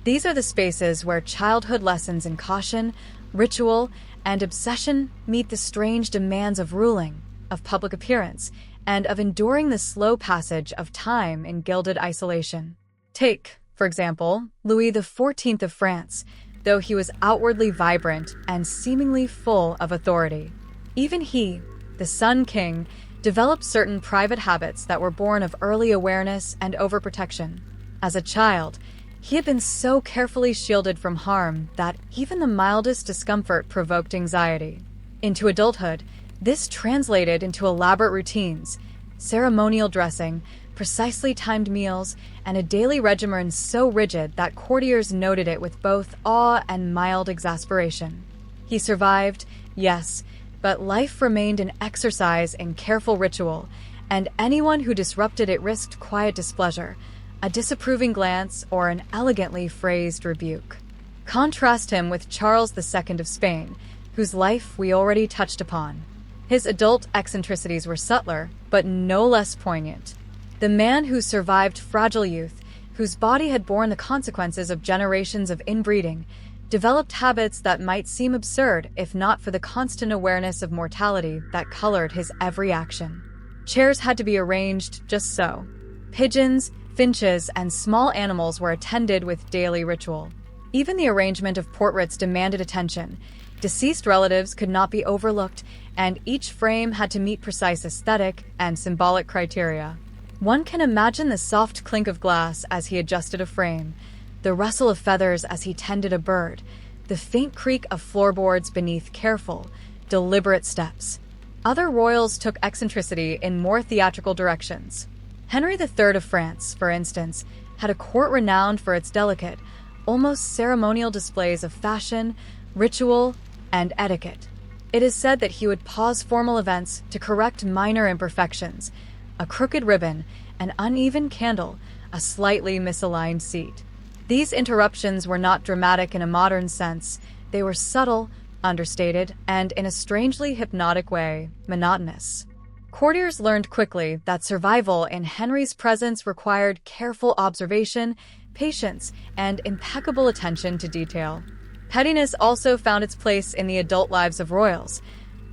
[SPEAKER 1] These are the spaces where childhood lessons in caution, ritual, and obsession meet the strange demands of ruling, of public appearance, and of enduring the slow passage of time in gilded isolation. Take, for example, Louis XIV of France, though he was outwardly vibrant and seemingly full of authority. Even he, the Sun King, developed certain private habits that were born of early awareness and overprotection. As a child, he had been so carefully shielded from harm that even the mildest discomfort provoked anxiety. Into adulthood, this translated into elaborate routines, ceremonial dressing, precisely timed meals, and a daily regimen so rigid that courtiers noted it with both awe and mild exasperation. He survived, yes, but life remained an exercise in careful ritual, and anyone who disrupted it risked quiet displeasure, a disapproving glance, or an elegantly phrased rebuke. Contrast him with Charles II of Spain, whose life we already touched upon. His adult eccentricities were subtler, but no less poignant. The man who survived fragile youth, whose body had borne the consequences of generations of inbreeding, developed habits that might seem absurd if not for the constant awareness of mortality that colored his every action. Chairs had to be arranged just so. Pigeons, finches, and small animals were attended with daily ritual. Even the arrangement of portraits demanded attention. Deceased relatives could not be overlooked, and each frame had to meet precise aesthetic and symbolic criteria. One can imagine the soft clink of glass as he adjusted a frame, the rustle of feathers as he tended a bird, the faint creak of floorboards beneath careful, deliberate steps. Other royals took eccentricity in more theatrical directions. Henry III of France, for instance, had a court renowned for its delicate, almost ceremonial displays of fashion, ritual, and etiquette. It is said that he would pause formal events to correct minor imperfections, a crooked ribbon, an uneven candle, a slightly misaligned seat. These interruptions were not dramatic in a modern sense. They were subtle, understated, and in a strangely hypnotic way, monotonous. Courtiers learned quickly that survival in Henry's presence required careful observation, patience, and impeccable attention to detail. Pettiness also found its place in the adult lives of royals,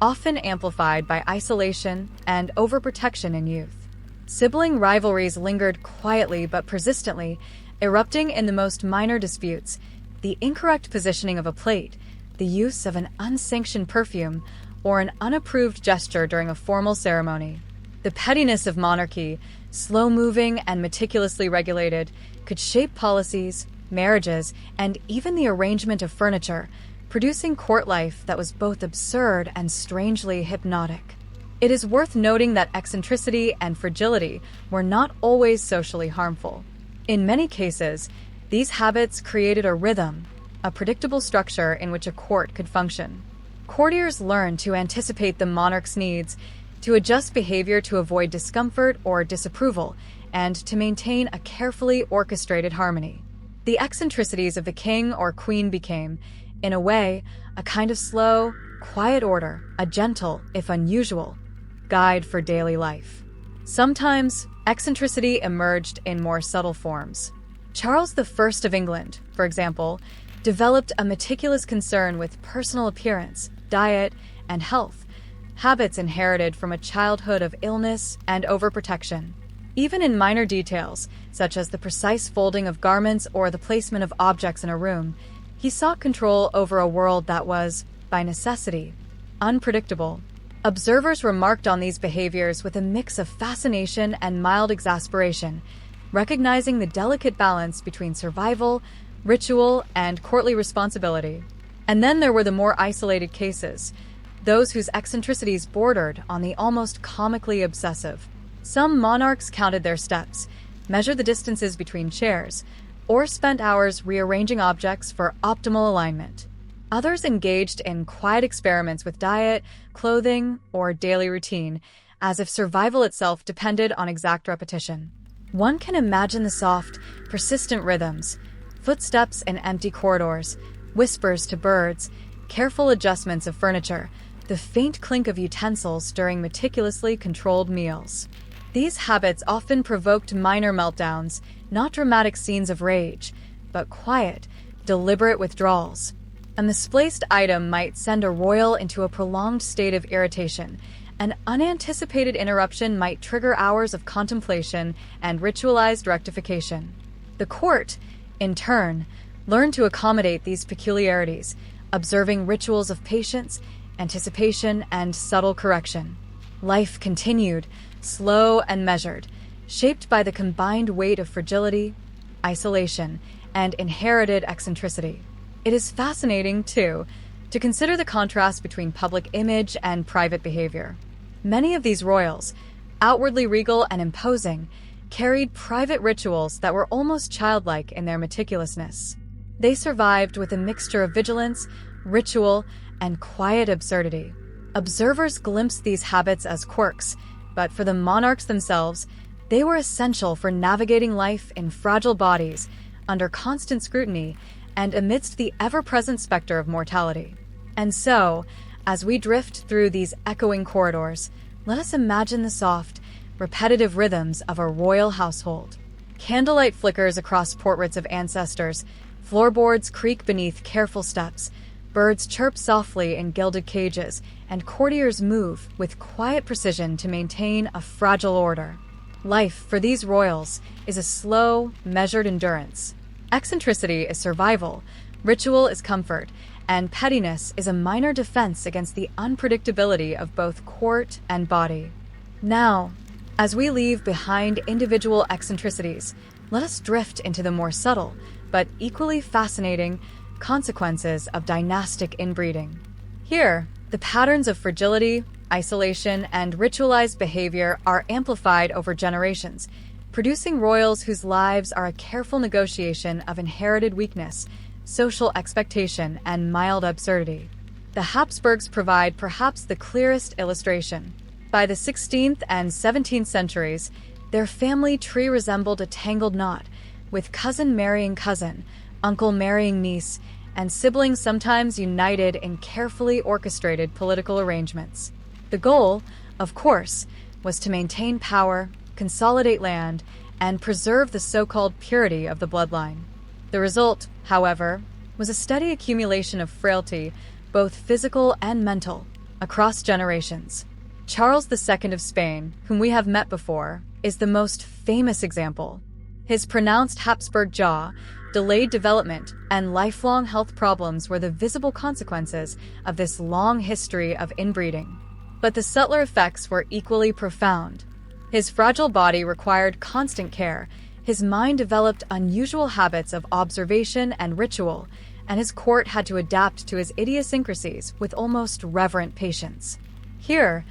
[SPEAKER 1] often amplified by isolation and overprotection in youth. Sibling rivalries lingered quietly but persistently, erupting in the most minor disputes: the incorrect positioning of a plate, the use of an unsanctioned perfume, or an unapproved gesture during a formal ceremony. The pettiness of monarchy, slow-moving and meticulously regulated, could shape policies, marriages, and even the arrangement of furniture, producing court life that was both absurd and strangely hypnotic. It is worth noting that eccentricity and fragility were not always socially harmful. In many cases, these habits created a rhythm, a predictable structure in which a court could function. Courtiers learned to anticipate the monarch's needs, to adjust behavior to avoid discomfort or disapproval, and to maintain a carefully orchestrated harmony. The eccentricities of the king or queen became, in a way, a kind of slow, quiet order, a gentle, if unusual, guide for daily life. Sometimes, eccentricity emerged in more subtle forms. Charles I of England, for example, developed a meticulous concern with personal appearance, diet, and health, habits inherited from a childhood of illness and overprotection. Even in minor details, such as the precise folding of garments or the placement of objects in a room, he sought control over a world that was, by necessity, unpredictable. Observers remarked on these behaviors with a mix of fascination and mild exasperation, recognizing the delicate balance between survival, ritual, and courtly responsibility. And then there were the more isolated cases, those whose eccentricities bordered on the almost comically obsessive. Some monarchs counted their steps, measured the distances between chairs, or spent hours rearranging objects for optimal alignment. Others engaged in quiet experiments with diet, clothing, or daily routine, as if survival itself depended on exact repetition. One can imagine the soft, persistent rhythms, footsteps in empty corridors, whispers to birds, careful adjustments of furniture, the faint clink of utensils during meticulously controlled meals. These habits often provoked minor meltdowns, not dramatic scenes of rage, but quiet, deliberate withdrawals. A misplaced item might send a royal into a prolonged state of irritation. An unanticipated interruption might trigger hours of contemplation and ritualized rectification. The court, in turn, learned to accommodate these peculiarities, observing rituals of patience, anticipation, and subtle correction. Life continued, slow and measured, shaped by the combined weight of fragility, isolation, and inherited eccentricity. It is fascinating, too, to consider the contrast between public image and private behavior. Many of these royals, outwardly regal and imposing, carried private rituals that were almost childlike in their meticulousness. They survived with a mixture of vigilance, ritual, and quiet absurdity. Observers glimpsed these habits as quirks, but for the monarchs themselves, they were essential for navigating life in fragile bodies, under constant scrutiny, and amidst the ever-present specter of mortality. And so, as we drift through these echoing corridors, let us imagine the soft, repetitive rhythms of a royal household. Candlelight flickers across portraits of ancestors, floorboards creak beneath careful steps, birds chirp softly in gilded cages, and courtiers move with quiet precision to maintain a fragile order. Life, for these royals, is a slow, measured endurance. Eccentricity is survival, ritual is comfort, and pettiness is a minor defense against the unpredictability of both court and body. Now, as we leave behind individual eccentricities, let us drift into the more subtle, but equally fascinating, consequences of dynastic inbreeding. Here, the patterns of fragility, isolation, and ritualized behavior are amplified over generations, producing royals whose lives are a careful negotiation of inherited weakness, social expectation, and mild absurdity. The Habsburgs provide perhaps the clearest illustration. By the 16th and 17th centuries, their family tree resembled a tangled knot, with cousin marrying cousin, uncle marrying niece, and siblings sometimes united in carefully orchestrated political arrangements. The goal, of course, was to maintain power, consolidate land, and preserve the so-called purity of the bloodline. The result, however, was a steady accumulation of frailty, both physical and mental, across generations. Charles II of Spain, whom we have met before, is the most famous example. His pronounced Habsburg jaw, delayed development, and lifelong health problems were the visible consequences of this long history of inbreeding. But the subtler effects were equally profound. His fragile body required constant care, his mind developed unusual habits of observation and ritual, and his court had to adapt to his idiosyncrasies with almost reverent patience. Here,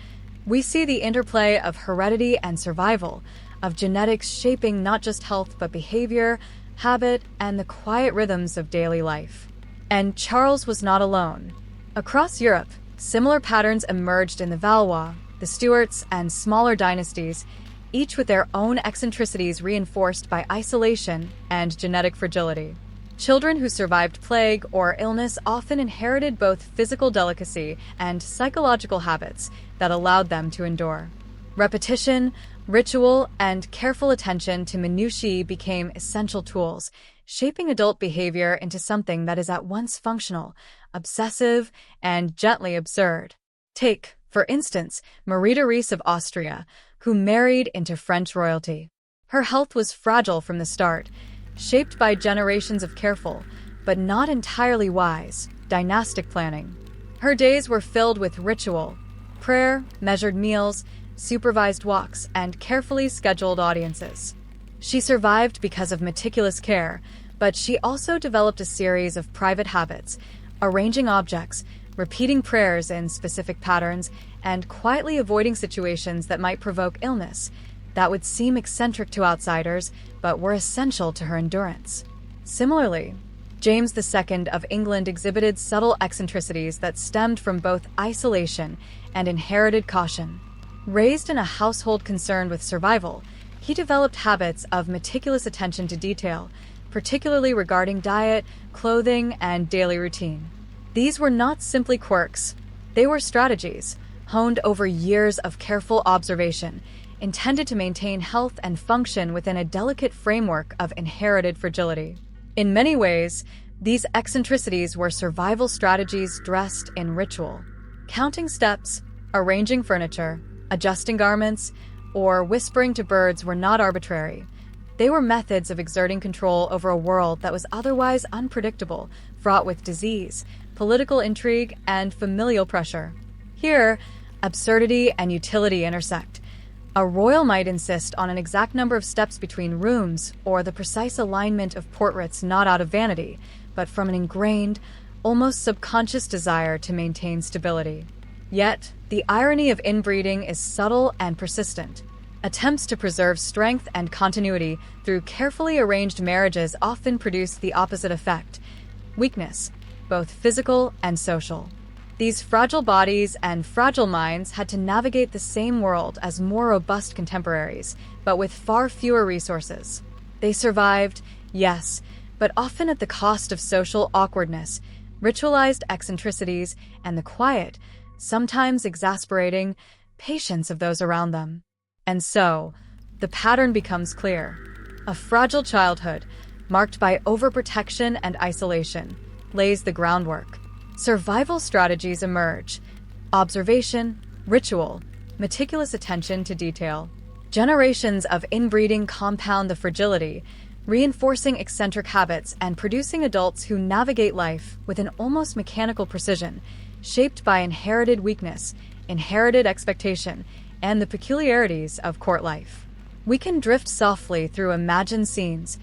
[SPEAKER 1] We see the interplay of heredity and survival, of genetics shaping not just health but behavior, habit, and the quiet rhythms of daily life. And Charles was not alone. Across Europe, similar patterns emerged in the Valois, the Stuarts, and smaller dynasties, each with their own eccentricities reinforced by isolation and genetic fragility. Children who survived plague or illness often inherited both physical delicacy and psychological habits that allowed them to endure. Repetition, ritual, and careful attention to minutiae became essential tools, shaping adult behavior into something that is at once functional, obsessive, and gently absurd. Take, for instance, Marie Therese of Austria, who married into French royalty. Her health was fragile from the start, shaped by generations of careful, but not entirely wise, dynastic planning. Her days were filled with ritual, prayer, measured meals, supervised walks, and carefully scheduled audiences. She survived because of meticulous care, but she also developed a series of private habits, arranging objects, repeating prayers in specific patterns, and quietly avoiding situations that might provoke illness that would seem eccentric to outsiders, but were essential to her endurance. Similarly, James II of England exhibited subtle eccentricities that stemmed from both isolation and inherited caution. Raised in a household concerned with survival, he developed habits of meticulous attention to detail, particularly regarding diet, clothing, and daily routine. These were not simply quirks. They were strategies, honed over years of careful observation, intended to maintain health and function within a delicate framework of inherited fragility. In many ways, these eccentricities were survival strategies dressed in ritual. Counting steps, arranging furniture, adjusting garments, or whispering to birds were not arbitrary. They were methods of exerting control over a world that was otherwise unpredictable, fraught with disease, political intrigue, and familial pressure. Here, absurdity and utility intersect. A royal might insist on an exact number of steps between rooms or the precise alignment of portraits not out of vanity, but from an ingrained, almost subconscious desire to maintain stability. Yet, the irony of inbreeding is subtle and persistent. Attempts to preserve strength and continuity through carefully arranged marriages often produce the opposite effect: weakness, both physical and social. These fragile bodies and fragile minds had to navigate the same world as more robust contemporaries, but with far fewer resources. They survived, yes, but often at the cost of social awkwardness, ritualized eccentricities, and the quiet, sometimes exasperating, patience of those around them. And so, the pattern becomes clear. A fragile childhood, marked by overprotection and isolation, lays the groundwork. Survival strategies emerge: observation, ritual, meticulous attention to detail. Generations of inbreeding compound the fragility, reinforcing eccentric habits and producing adults who navigate life with an almost mechanical precision, shaped by inherited weakness, inherited expectation, and the peculiarities of court life. We can drift softly through imagined scenes: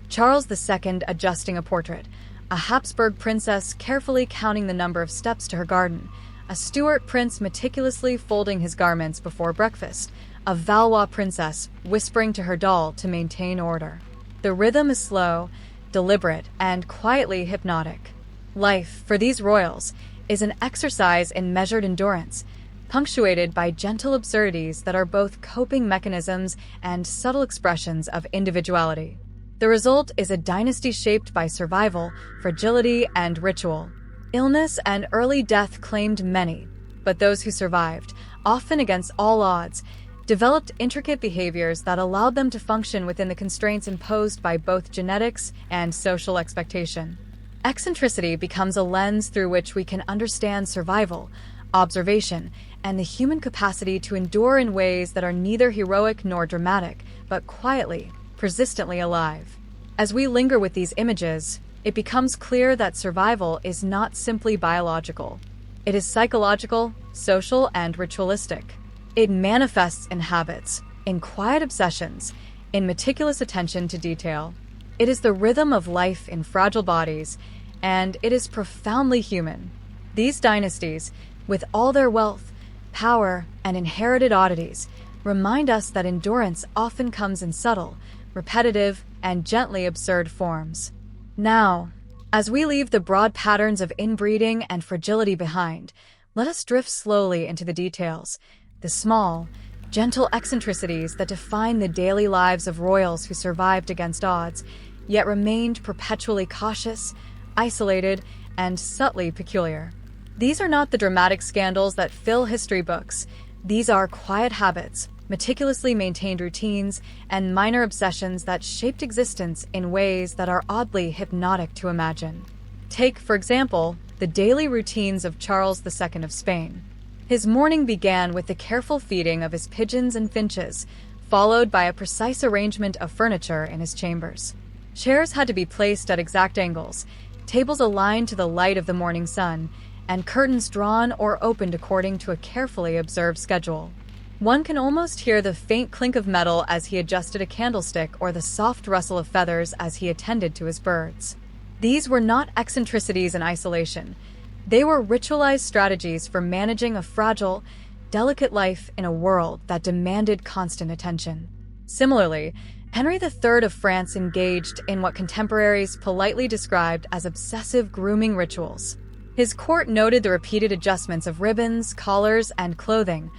[SPEAKER 1] Charles II adjusting a portrait, a Habsburg princess carefully counting the number of steps to her garden, a Stuart prince meticulously folding his garments before breakfast, a Valois princess whispering to her doll to maintain order. The rhythm is slow, deliberate, and quietly hypnotic. Life, for these royals, is an exercise in measured endurance, punctuated by gentle absurdities that are both coping mechanisms and subtle expressions of individuality. The result is a dynasty shaped by survival, fragility, and ritual. Illness and early death claimed many, but those who survived, often against all odds, developed intricate behaviors that allowed them to function within the constraints imposed by both genetics and social expectation. Eccentricity becomes a lens through which we can understand survival, observation, and the human capacity to endure in ways that are neither heroic nor dramatic, but quietly, persistently alive. As we linger with these images, it becomes clear that survival is not simply biological. It is psychological, social, and ritualistic. It manifests in habits, in quiet obsessions, in meticulous attention to detail. It is the rhythm of life in fragile bodies, and it is profoundly human. These dynasties, with all their wealth, power, and inherited oddities remind us that endurance often comes in subtle, repetitive, and gently absurd forms. Now, as we leave the broad patterns of inbreeding and fragility behind, let us drift slowly into the details, the small, gentle eccentricities that define the daily lives of royals who survived against odds, yet remained perpetually cautious, isolated, and subtly peculiar. These are not the dramatic scandals that fill history books. These are quiet habits, meticulously maintained routines, and minor obsessions that shaped existence in ways that are oddly hypnotic to imagine. Take, for example, the daily routines of Charles II of Spain. His morning began with the careful feeding of his pigeons and finches, followed by a precise arrangement of furniture in his chambers. Chairs had to be placed at exact angles, tables aligned to the light of the morning sun, and curtains drawn or opened according to a carefully observed schedule. One can almost hear the faint clink of metal as he adjusted a candlestick or the soft rustle of feathers as he attended to his birds. These were not eccentricities in isolation. They were ritualized strategies for managing a fragile, delicate life in a world that demanded constant attention. Similarly, Henry III of France engaged in what contemporaries politely described as obsessive grooming rituals. His court noted the repeated adjustments of ribbons, collars, and clothing,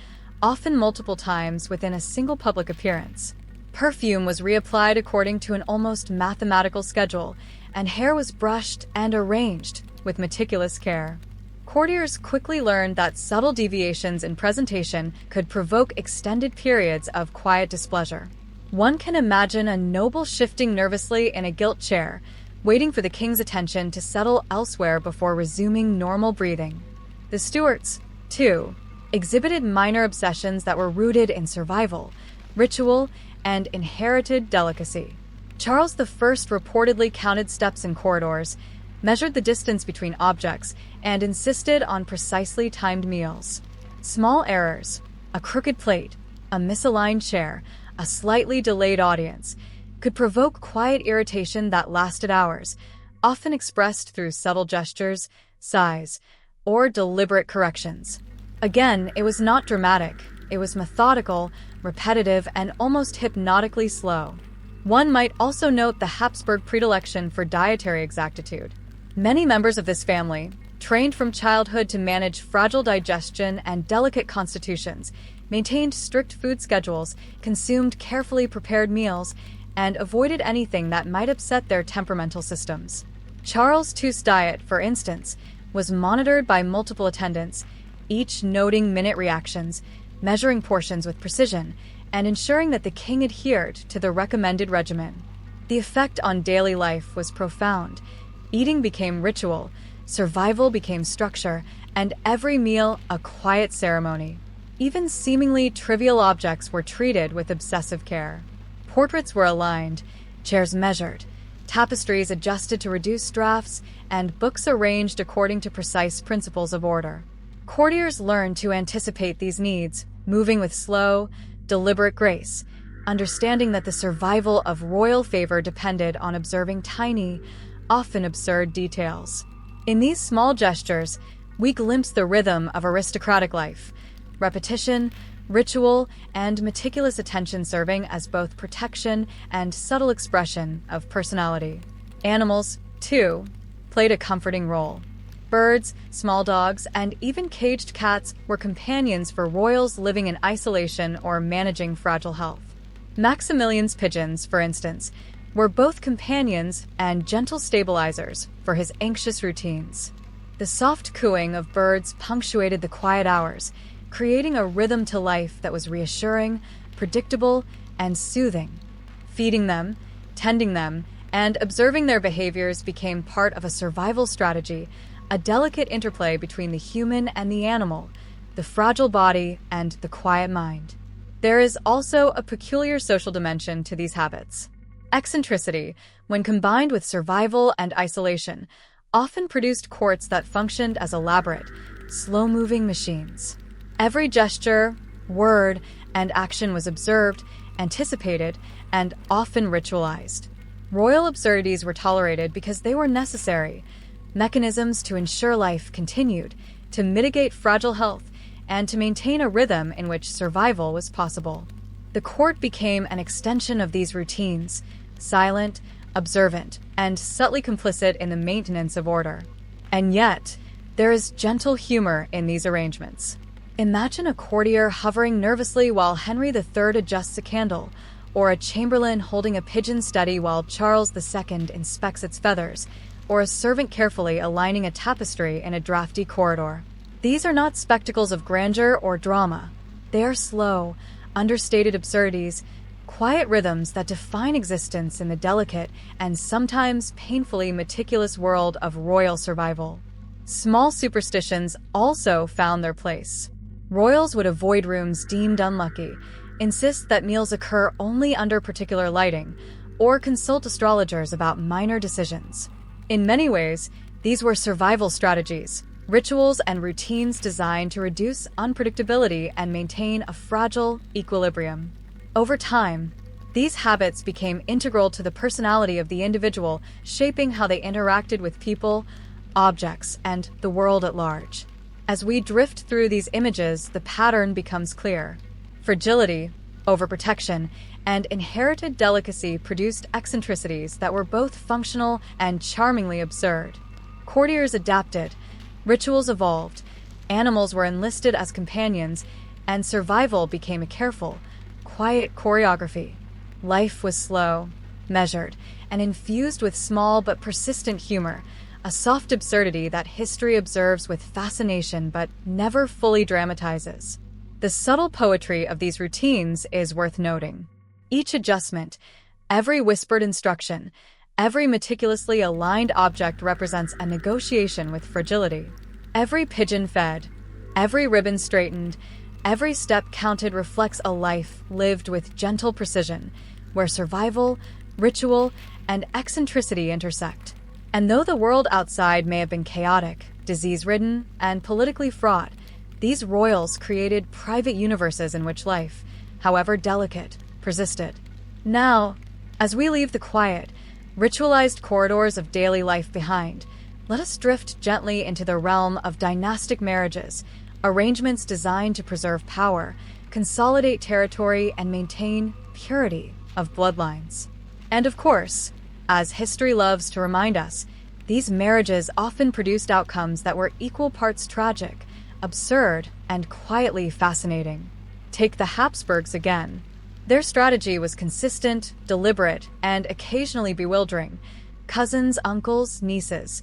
[SPEAKER 1] often multiple times within a single public appearance. Perfume was reapplied according to an almost mathematical schedule, and hair was brushed and arranged with meticulous care. Courtiers quickly learned that subtle deviations in presentation could provoke extended periods of quiet displeasure. One can imagine a noble shifting nervously in a gilt chair, waiting for the king's attention to settle elsewhere before resuming normal breathing. The Stuarts, too, exhibited minor obsessions that were rooted in survival, ritual, and inherited delicacy. Charles I reportedly counted steps in corridors, measured the distance between objects, and insisted on precisely timed meals. Small errors, a crooked plate, a misaligned chair, a slightly delayed audience, could provoke quiet irritation that lasted hours, often expressed through subtle gestures, sighs, or deliberate corrections. Again, it was not dramatic. It was methodical, repetitive, and almost hypnotically slow. One might also note the Habsburg predilection for dietary exactitude. Many members of this family, trained from childhood to manage fragile digestion and delicate constitutions, maintained strict food schedules, consumed carefully prepared meals, and avoided anything that might upset their temperamental systems. Charles II's diet, for instance, was monitored by multiple attendants, each noting minute reactions, measuring portions with precision, and ensuring that the king adhered to the recommended regimen. The effect on daily life was profound. Eating became ritual, survival became structure, and every meal a quiet ceremony. Even seemingly trivial objects were treated with obsessive care. Portraits were aligned, chairs measured, tapestries adjusted to reduce drafts, and books arranged according to precise principles of order. Courtiers learned to anticipate these needs, moving with slow, deliberate grace, understanding that the survival of royal favor depended on observing tiny, often absurd details. In these small gestures, we glimpse the rhythm of aristocratic life, repetition, ritual, and meticulous attention serving as both protection and subtle expression of personality. Animals, too, played a comforting role. Birds, small dogs, and even caged cats were companions for royals living in isolation or managing fragile health. Maximilian's pigeons, for instance, were both companions and gentle stabilizers for his anxious routines. The soft cooing of birds punctuated the quiet hours, creating a rhythm to life that was reassuring, predictable, and soothing. Feeding them, tending them, and observing their behaviors became part of a survival strategy, a delicate interplay between the human and the animal, the fragile body and the quiet mind. There is also a peculiar social dimension to these habits. Eccentricity, when combined with survival and isolation, often produced courts that functioned as elaborate, slow-moving machines. Every gesture, word, and action was observed, anticipated, and often ritualized. Royal absurdities were tolerated because they were necessary, mechanisms to ensure life continued, to mitigate fragile health, and to maintain a rhythm in which survival was possible. The court became an extension of these routines, silent, observant, and subtly complicit in the maintenance of order. And yet, there is gentle humor in these arrangements. Imagine a courtier hovering nervously while Henry III adjusts a candle, or a chamberlain holding a pigeon steady while Charles II inspects its feathers, or a servant carefully aligning a tapestry in a drafty corridor. These are not spectacles of grandeur or drama. They are slow, understated absurdities, quiet rhythms that define existence in the delicate and sometimes painfully meticulous world of royal survival. Small superstitions also found their place. Royals would avoid rooms deemed unlucky, insist that meals occur only under particular lighting, or consult astrologers about minor decisions. In many ways, these were survival strategies, rituals and routines designed to reduce unpredictability and maintain a fragile equilibrium. Over time, these habits became integral to the personality of the individual, shaping how they interacted with people, objects, and the world at large. As we drift through these images, the pattern becomes clear. Fragility, overprotection, and inherited delicacy produced eccentricities that were both functional and charmingly absurd. Courtiers adapted, rituals evolved, animals were enlisted as companions, and survival became a careful, quiet choreography. Life was slow, measured, and infused with small but persistent humor, a soft absurdity that history observes with fascination but never fully dramatizes. The subtle poetry of these routines is worth noting. Each adjustment, every whispered instruction, every meticulously aligned object represents a negotiation with fragility. Every pigeon fed, every ribbon straightened, every step counted reflects a life lived with gentle precision, where survival, ritual, and eccentricity intersect. And though the world outside may have been chaotic, disease-ridden, and politically fraught, these royals created private universes in which life, however delicate, persisted. Now, as we leave the quiet, ritualized corridors of daily life behind, let us drift gently into the realm of dynastic marriages, arrangements designed to preserve power, consolidate territory, and maintain purity of bloodlines. And of course, as history loves to remind us, these marriages often produced outcomes that were equal parts tragic, absurd, and quietly fascinating. Take the Habsburgs again. Their strategy was consistent, deliberate, and occasionally bewildering. Cousins, uncles, nieces,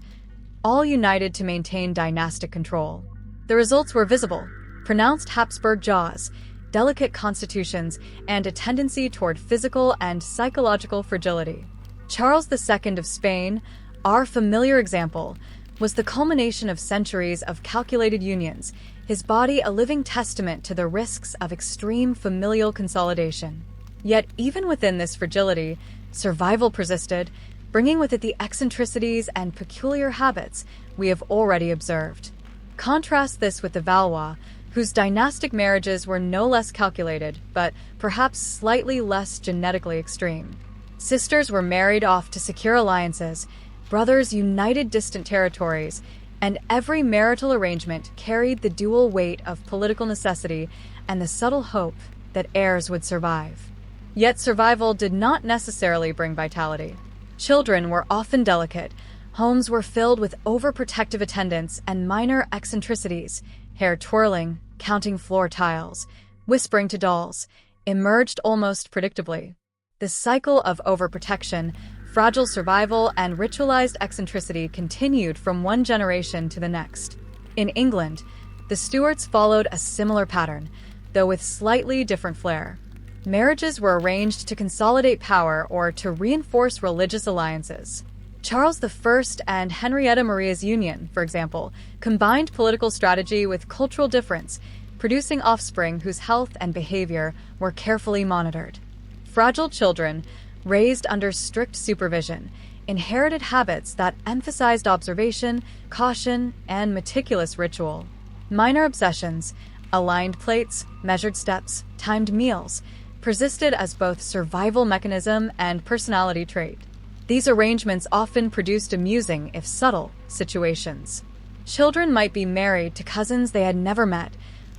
[SPEAKER 1] all united to maintain dynastic control. The results were visible: pronounced Habsburg jaws, delicate constitutions, and a tendency toward physical and psychological fragility. Charles II of Spain, our familiar example, was the culmination of centuries of calculated unions, his body a living testament to the risks of extreme familial consolidation. Yet even within this fragility, survival persisted, bringing with it the eccentricities and peculiar habits we have already observed. Contrast this with the Valois, whose dynastic marriages were no less calculated, but perhaps slightly less genetically extreme. Sisters were married off to secure alliances, brothers united distant territories, and every marital arrangement carried the dual weight of political necessity and the subtle hope that heirs would survive. Yet survival did not necessarily bring vitality. Children were often delicate, homes were filled with overprotective attendants and minor eccentricities, hair twirling, counting floor tiles, whispering to dolls, emerged almost predictably. The cycle of overprotection, fragile survival, and ritualized eccentricity continued from one generation to the next. In England, the Stuarts followed a similar pattern, though with slightly different flair. Marriages were arranged to consolidate power or to reinforce religious alliances. Charles I and Henrietta Maria's union, for example, combined political strategy with cultural difference, producing offspring whose health and behavior were carefully monitored. Fragile children, raised under strict supervision, inherited habits that emphasized observation, caution, and meticulous ritual. Minor obsessions, aligned plates, measured steps, timed meals, persisted as both survival mechanism and personality trait. These arrangements often produced amusing, if subtle, situations. Children might be married to cousins they had never met,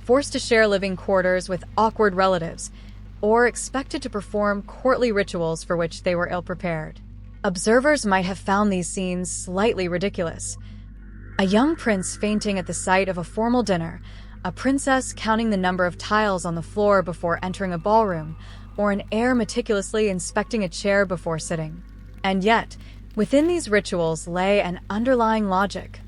[SPEAKER 1] forced to share living quarters with awkward relatives, or expected to perform courtly rituals for which they were ill-prepared. Observers might have found these scenes slightly ridiculous. A young prince fainting at the sight of a formal dinner, a princess counting the number of tiles on the floor before entering a ballroom, or an heir meticulously inspecting a chair before sitting. And yet, within these rituals lay an underlying logic: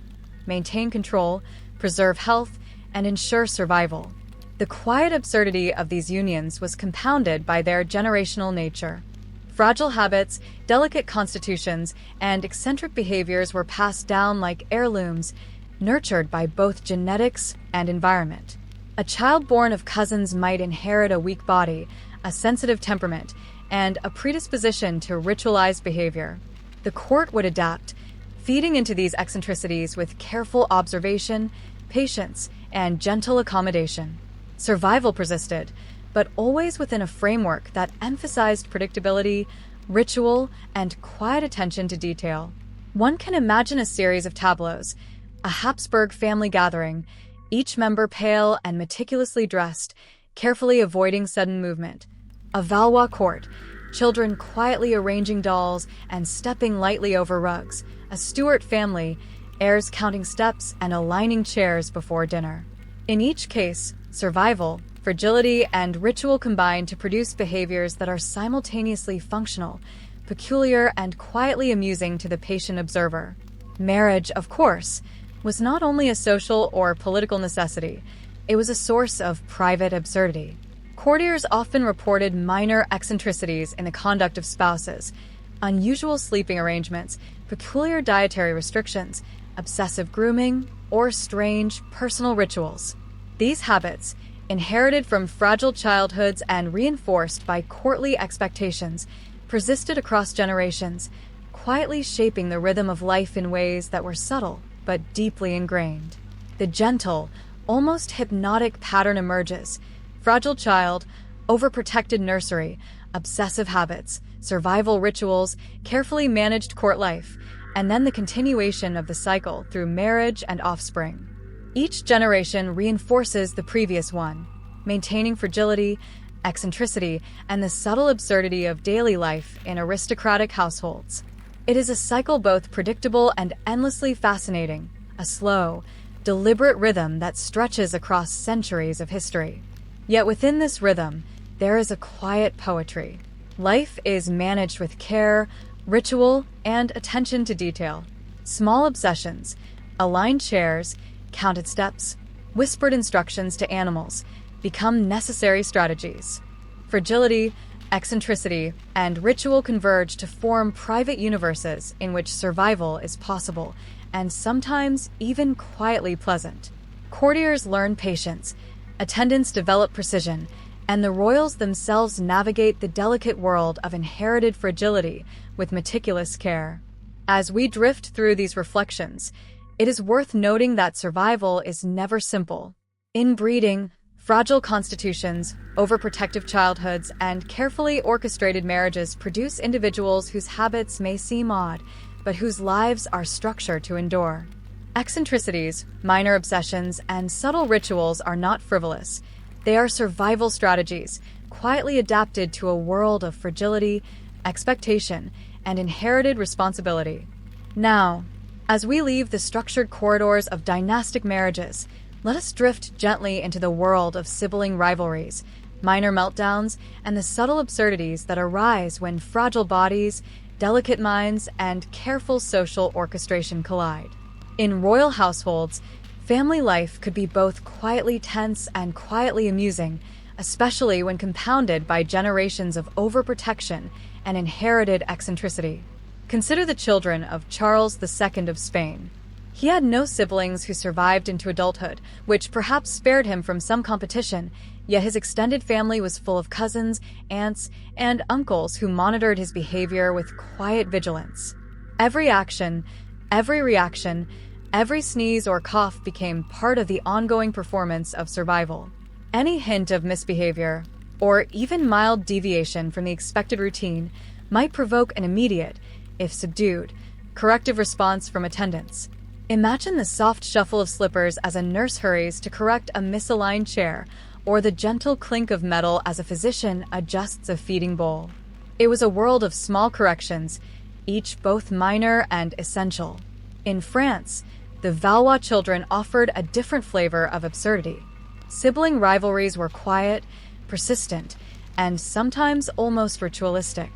[SPEAKER 1] maintain control, preserve health, and ensure survival. The quiet absurdity of these unions was compounded by their generational nature. Fragile habits, delicate constitutions, and eccentric behaviors were passed down like heirlooms, nurtured by both genetics and environment. A child born of cousins might inherit a weak body, a sensitive temperament, and a predisposition to ritualized behavior. The court would adapt, feeding into these eccentricities with careful observation, patience, and gentle accommodation. Survival persisted, but always within a framework that emphasized predictability, ritual, and quiet attention to detail. One can imagine a series of tableaus: a Habsburg family gathering, each member pale and meticulously dressed, carefully avoiding sudden movement; a Valois court, children quietly arranging dolls and stepping lightly over rugs; a Stuart family, heirs counting steps and aligning chairs before dinner. In each case, survival, fragility, and ritual combine to produce behaviors that are simultaneously functional, peculiar, and quietly amusing to the patient observer. Marriage, of course, was not only a social or political necessity, it was a source of private absurdity. Courtiers often reported minor eccentricities in the conduct of spouses: unusual sleeping arrangements, peculiar dietary restrictions, obsessive grooming, or strange personal rituals. These habits, inherited from fragile childhoods and reinforced by courtly expectations, persisted across generations, quietly shaping the rhythm of life in ways that were subtle but deeply ingrained. The gentle, almost hypnotic pattern emerges: fragile child, overprotected nursery, obsessive habits, survival rituals, carefully managed court life, and then the continuation of the cycle through marriage and offspring. Each generation reinforces the previous one, maintaining fragility, eccentricity, and the subtle absurdity of daily life in aristocratic households. It is a cycle both predictable and endlessly fascinating, a slow, deliberate rhythm that stretches across centuries of history. Yet within this rhythm, there is a quiet poetry. Life is managed with care, ritual, and attention to detail. Small obsessions, aligned chairs, counted steps, whispered instructions to animals, become necessary strategies. Fragility, eccentricity, and ritual converge to form private universes in which survival is possible, and sometimes even quietly pleasant. Courtiers learn patience, attendants develop precision, and the royals themselves navigate the delicate world of inherited fragility with meticulous care. As we drift through these reflections, it is worth noting that survival is never simple. Inbreeding, fragile constitutions, overprotective childhoods, and carefully orchestrated marriages produce individuals whose habits may seem odd, but whose lives are structured to endure. Eccentricities, minor obsessions, and subtle rituals are not frivolous. They are survival strategies, quietly adapted to a world of fragility, expectation, and inherited responsibility. Now, as we leave the structured corridors of dynastic marriages, let us drift gently into the world of sibling rivalries, minor meltdowns, and the subtle absurdities that arise when fragile bodies, delicate minds, and careful social orchestration collide. In royal households, family life could be both quietly tense and quietly amusing, especially when compounded by generations of overprotection and inherited eccentricity. Consider the children of Charles II of Spain. He had no siblings who survived into adulthood, which perhaps spared him from some competition, yet his extended family was full of cousins, aunts, and uncles who monitored his behavior with quiet vigilance. Every action, every reaction, every sneeze or cough became part of the ongoing performance of survival. Any hint of misbehavior, or even mild deviation from the expected routine, might provoke an immediate, if subdued, corrective response from attendants. Imagine the soft shuffle of slippers as a nurse hurries to correct a misaligned chair, or the gentle clink of metal as a physician adjusts a feeding bowl. It was a world of small corrections, each both minor and essential. In France, the Valois children offered a different flavor of absurdity. Sibling rivalries were quiet, persistent, and sometimes almost ritualistic.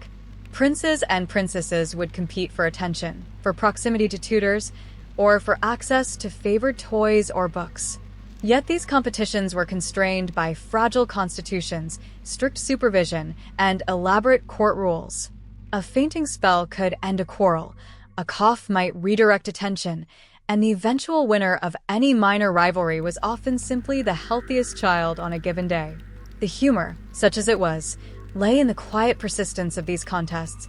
[SPEAKER 1] Princes and princesses would compete for attention, for proximity to tutors, or for access to favored toys or books. Yet these competitions were constrained by fragile constitutions, strict supervision, and elaborate court rules. A fainting spell could end a quarrel, a cough might redirect attention, and the eventual winner of any minor rivalry was often simply the healthiest child on a given day. The humor, such as it was, lay in the quiet persistence of these contests,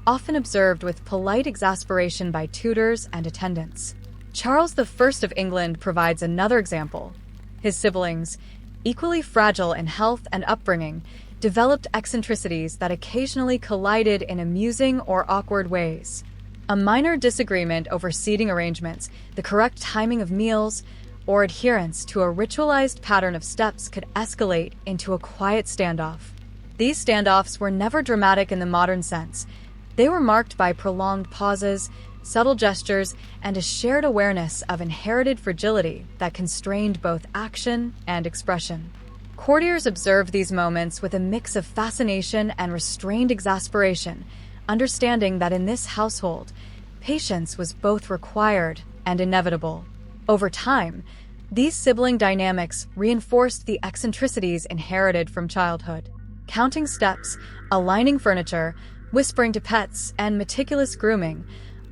[SPEAKER 1] often observed with polite exasperation by tutors and attendants. Charles I of England provides another example. His siblings, equally fragile in health and upbringing, developed eccentricities that occasionally collided in amusing or awkward ways. A minor disagreement over seating arrangements, the correct timing of meals, or adherence to a ritualized pattern of steps could escalate into a quiet standoff. These standoffs were never dramatic in the modern sense. They were marked by prolonged pauses, subtle gestures, and a shared awareness of inherited fragility that constrained both action and expression. Courtiers observed these moments with a mix of fascination and restrained exasperation, understanding that in this household, patience was both required and inevitable. Over time, these sibling dynamics reinforced the eccentricities inherited from childhood. Counting steps, aligning furniture, whispering to pets, and meticulous grooming,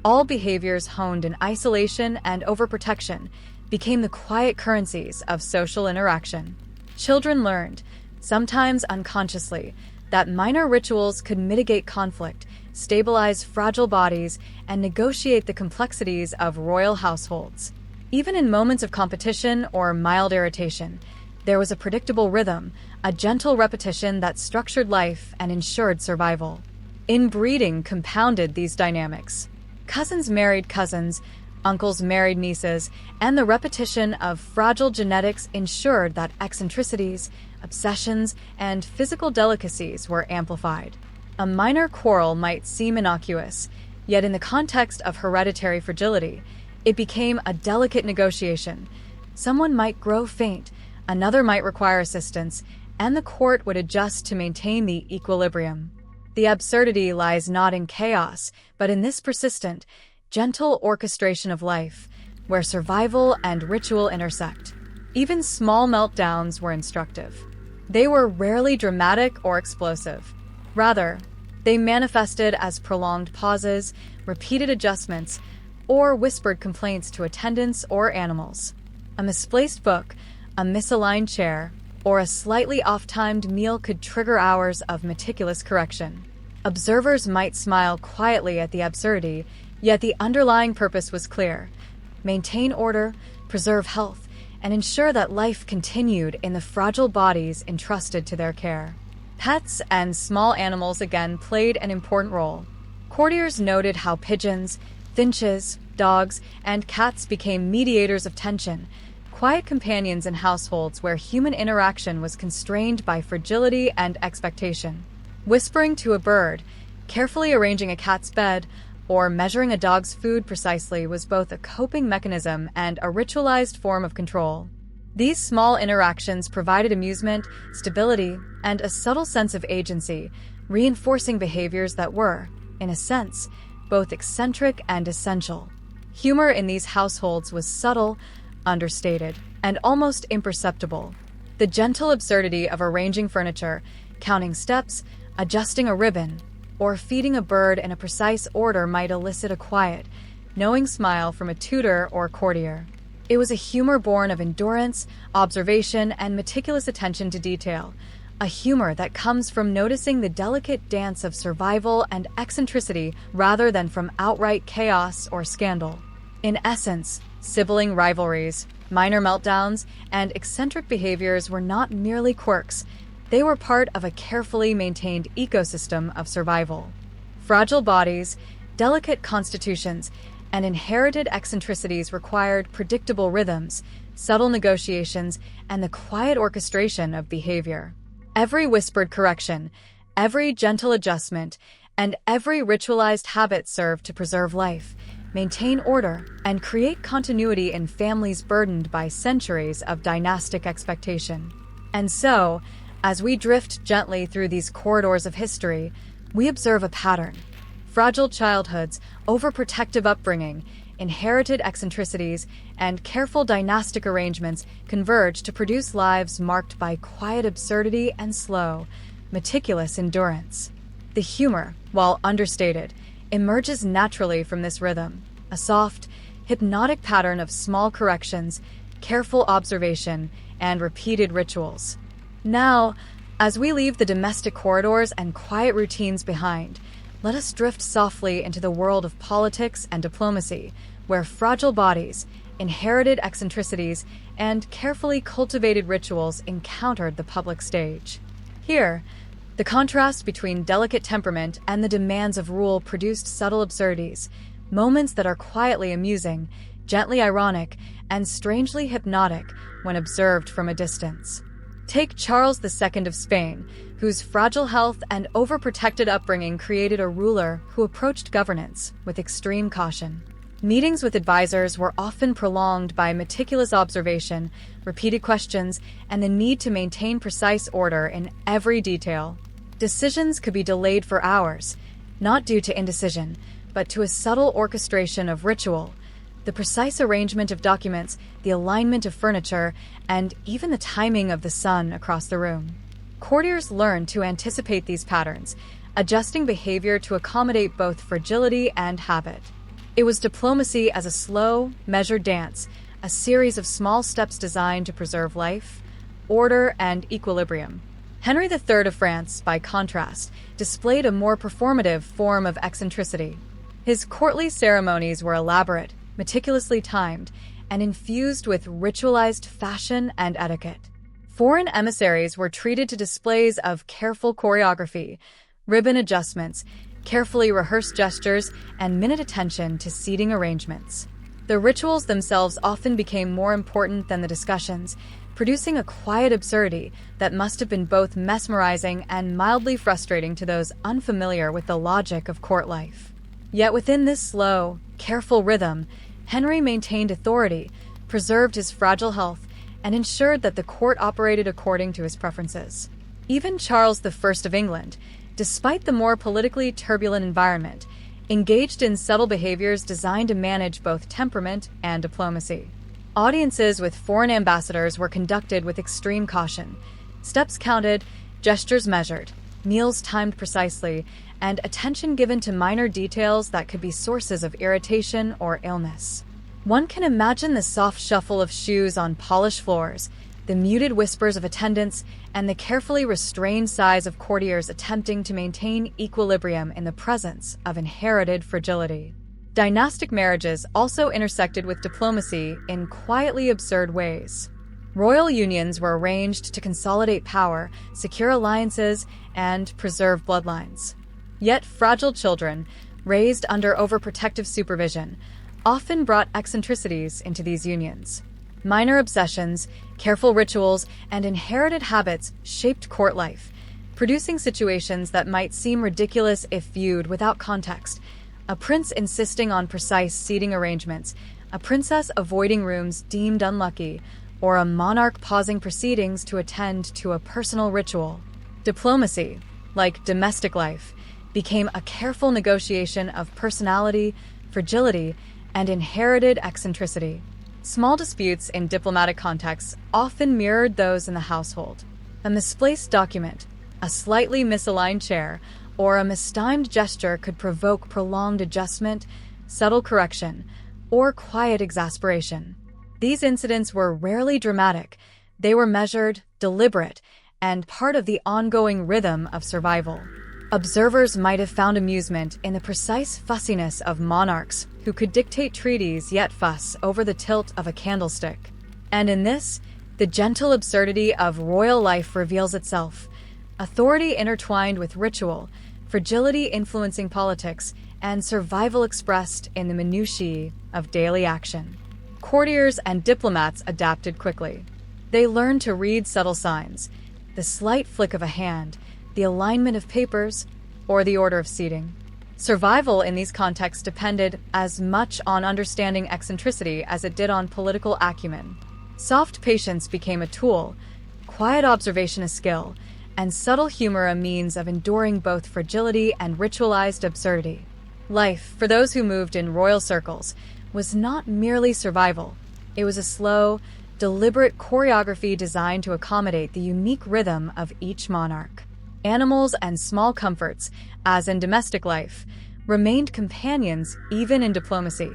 [SPEAKER 1] all behaviors honed in isolation and overprotection, became the quiet currencies of social interaction. Children learned, sometimes unconsciously, that minor rituals could mitigate conflict, stabilize fragile bodies, and negotiate the complexities of royal households. Even in moments of competition or mild irritation, there was a predictable rhythm, a gentle repetition that structured life and ensured survival. Inbreeding compounded these dynamics. Cousins married cousins, uncles married nieces, and the repetition of fragile genetics ensured that eccentricities, obsessions, and physical delicacies were amplified. A minor quarrel might seem innocuous, yet in the context of hereditary fragility, it became a delicate negotiation. Someone might grow faint, another might require assistance, and the court would adjust to maintain the equilibrium. The absurdity lies not in chaos, but in this persistent, gentle orchestration of life, where survival and ritual intersect. Even small meltdowns were instructive. They were rarely dramatic or explosive. Rather, they manifested as prolonged pauses, repeated adjustments, or whispered complaints to attendants or animals. A misplaced book, a misaligned chair, or a slightly off-timed meal could trigger hours of meticulous correction. Observers might smile quietly at the absurdity, yet the underlying purpose was clear: maintain order, preserve health, and ensure that life continued in the fragile bodies entrusted to their care. Pets and small animals again played an important role. Courtiers noted how pigeons, finches, dogs, and cats became mediators of tension, quiet companions in households where human interaction was constrained by fragility and expectation. Whispering to a bird, carefully arranging a cat's bed, or measuring a dog's food precisely was both a coping mechanism and a ritualized form of control. These small interactions provided amusement, stability, and a subtle sense of agency, reinforcing behaviors that were, in a sense, both eccentric and essential. Humor in these households was subtle, understated, and almost imperceptible. The gentle absurdity of arranging furniture, counting steps, adjusting a ribbon, or feeding a bird in a precise order might elicit a quiet, knowing smile from a tutor or courtier. It was a humor born of endurance, observation, and meticulous attention to detail, a humor that comes from noticing the delicate dance of survival and eccentricity rather than from outright chaos or scandal. In essence, sibling rivalries, minor meltdowns, and eccentric behaviors were not merely quirks. They were part of a carefully maintained ecosystem of survival. Fragile bodies, delicate constitutions, and inherited eccentricities required predictable rhythms, subtle negotiations, and the quiet orchestration of behavior. Every whispered correction, every gentle adjustment, and every ritualized habit served to preserve life, maintain order, and create continuity in families burdened by centuries of dynastic expectation. And so, as we drift gently through these corridors of history, we observe a pattern. Fragile childhoods, overprotective upbringing, inherited eccentricities, and careful dynastic arrangements converge to produce lives marked by quiet absurdity and slow, meticulous endurance. The humor, while understated, emerges naturally from this rhythm, a soft, hypnotic pattern of small corrections, careful observation, and repeated rituals. Now, as we leave the domestic corridors and quiet routines behind, let us drift softly into the world of politics and diplomacy, where fragile bodies, inherited eccentricities, and carefully cultivated rituals encountered the public stage. Here, the contrast between delicate temperament and the demands of rule produced subtle absurdities, moments that are quietly amusing, gently ironic, and strangely hypnotic when observed from a distance. Take Charles II of Spain, whose fragile health and overprotected upbringing created a ruler who approached governance with extreme caution. Meetings with advisors were often prolonged by meticulous observation, repeated questions, and the need to maintain precise order in every detail. Decisions could be delayed for hours, not due to indecision, but to a subtle orchestration of ritual, the precise arrangement of documents, the alignment of furniture, and even the timing of the sun across the room. Courtiers learned to anticipate these patterns, adjusting behavior to accommodate both fragility and habit. It was diplomacy as a slow, measured dance, a series of small steps designed to preserve life, order, and equilibrium. Henry III of France, by contrast, displayed a more performative form of eccentricity. His courtly ceremonies were elaborate, meticulously timed, and infused with ritualized fashion and etiquette. Foreign emissaries were treated to displays of careful choreography, ribbon adjustments, carefully rehearsed gestures, and minute attention to seating arrangements. The rituals themselves often became more important than the discussions, producing a quiet absurdity that must have been both mesmerizing and mildly frustrating to those unfamiliar with the logic of court life. Yet within this slow, careful rhythm, Henry maintained authority, preserved his fragile health, and ensured that the court operated according to his preferences. Even Charles I of England, despite the more politically turbulent environment, engaged in subtle behaviors designed to manage both temperament and diplomacy. Audiences with foreign ambassadors were conducted with extreme caution, steps counted, gestures measured, meals timed precisely, and attention given to minor details that could be sources of irritation or illness. One can imagine the soft shuffle of shoes on polished floors, the muted whispers of attendants, and the carefully restrained sighs of courtiers attempting to maintain equilibrium in the presence of inherited fragility. Dynastic marriages also intersected with diplomacy in quietly absurd ways. Royal unions were arranged to consolidate power, secure alliances, and preserve bloodlines. Yet fragile children, raised under overprotective supervision, often brought eccentricities into these unions. Minor obsessions, careful rituals, and inherited habits shaped court life, producing situations that might seem ridiculous if viewed without context. A prince insisting on precise seating arrangements, a princess avoiding rooms deemed unlucky, or a monarch pausing proceedings to attend to a personal ritual. Diplomacy, like domestic life, became a careful negotiation of personality, fragility, and inherited eccentricity. Small disputes in diplomatic contexts often mirrored those in the household. A misplaced document, a slightly misaligned chair, or a mistimed gesture could provoke prolonged adjustment, subtle correction, or quiet exasperation. These incidents were rarely dramatic. They were measured, deliberate, and part of the ongoing rhythm of survival. Observers might have found amusement in the precise fussiness of monarchs who could dictate treaties yet fuss over the tilt of a candlestick. And in this, the gentle absurdity of royal life reveals itself. Authority intertwined with ritual, fragility influencing politics, and survival expressed in the minutiae of daily action. Courtiers and diplomats adapted quickly. They learned to read subtle signs, the slight flick of a hand, the alignment of papers, or the order of seating. Survival in these contexts depended as much on understanding eccentricity as it did on political acumen. Soft patience became a tool, quiet observation a skill, and subtle humor a means of enduring both fragility and ritualized absurdity. Life, for those who moved in royal circles, was not merely survival. It was a slow, deliberate choreography designed to accommodate the unique rhythm of each monarch. Animals and small comforts, as in domestic life, remained companions even in diplomacy.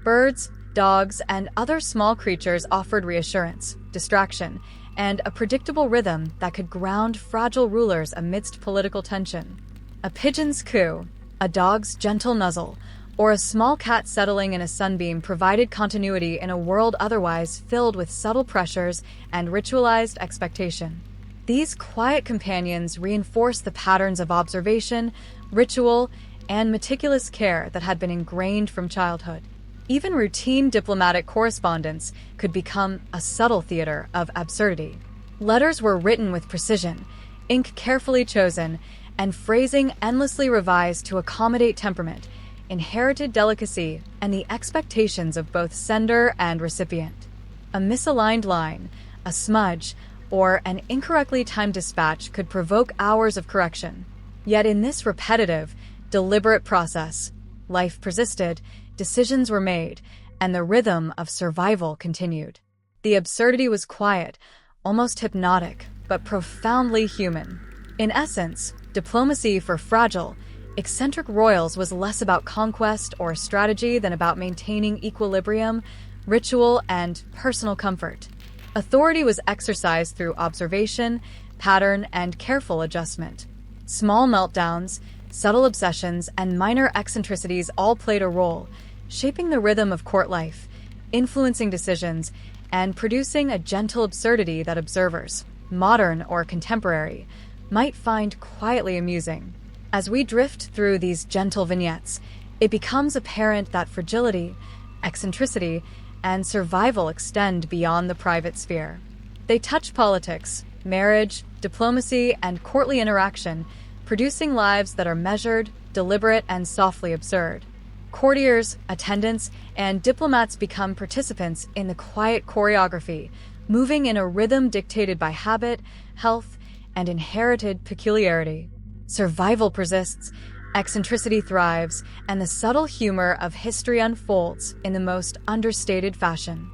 [SPEAKER 1] Birds, dogs, and other small creatures offered reassurance, distraction, and a predictable rhythm that could ground fragile rulers amidst political tension. A pigeon's coo, a dog's gentle nuzzle, or a small cat settling in a sunbeam provided continuity in a world otherwise filled with subtle pressures and ritualized expectation. These quiet companions reinforced the patterns of observation, ritual, and meticulous care that had been ingrained from childhood. Even routine diplomatic correspondence could become a subtle theater of absurdity. Letters were written with precision, ink carefully chosen, and phrasing endlessly revised to accommodate temperament, inherited delicacy, and the expectations of both sender and recipient. A misaligned line, a smudge, or an incorrectly timed dispatch could provoke hours of correction. Yet in this repetitive, deliberate process, life persisted, decisions were made, and the rhythm of survival continued. The absurdity was quiet, almost hypnotic, but profoundly human. In essence, diplomacy for fragile, eccentric royals was less about conquest or strategy than about maintaining equilibrium, ritual, and personal comfort. Authority was exercised through observation, pattern, and careful adjustment. Small meltdowns, subtle obsessions, and minor eccentricities all played a role, shaping the rhythm of court life, influencing decisions, and producing a gentle absurdity that observers, modern or contemporary, might find quietly amusing. As we drift through these gentle vignettes, it becomes apparent that fragility, eccentricity, and survival extend beyond the private sphere. They touch politics, marriage, diplomacy, and courtly interaction, producing lives that are measured, deliberate, and softly absurd. Courtiers, attendants, and diplomats become participants in the quiet choreography, moving in a rhythm dictated by habit, health, and inherited peculiarity. Survival persists, eccentricity thrives, and the subtle humor of history unfolds in the most understated fashion.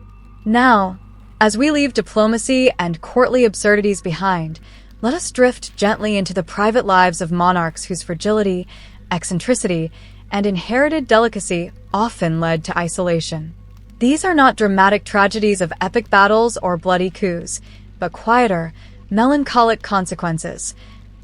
[SPEAKER 1] Now, as we leave diplomacy and courtly absurdities behind, let us drift gently into the private lives of monarchs whose fragility, eccentricity, and inherited delicacy often led to isolation. These are not dramatic tragedies of epic battles or bloody coups, but quieter, melancholic consequences.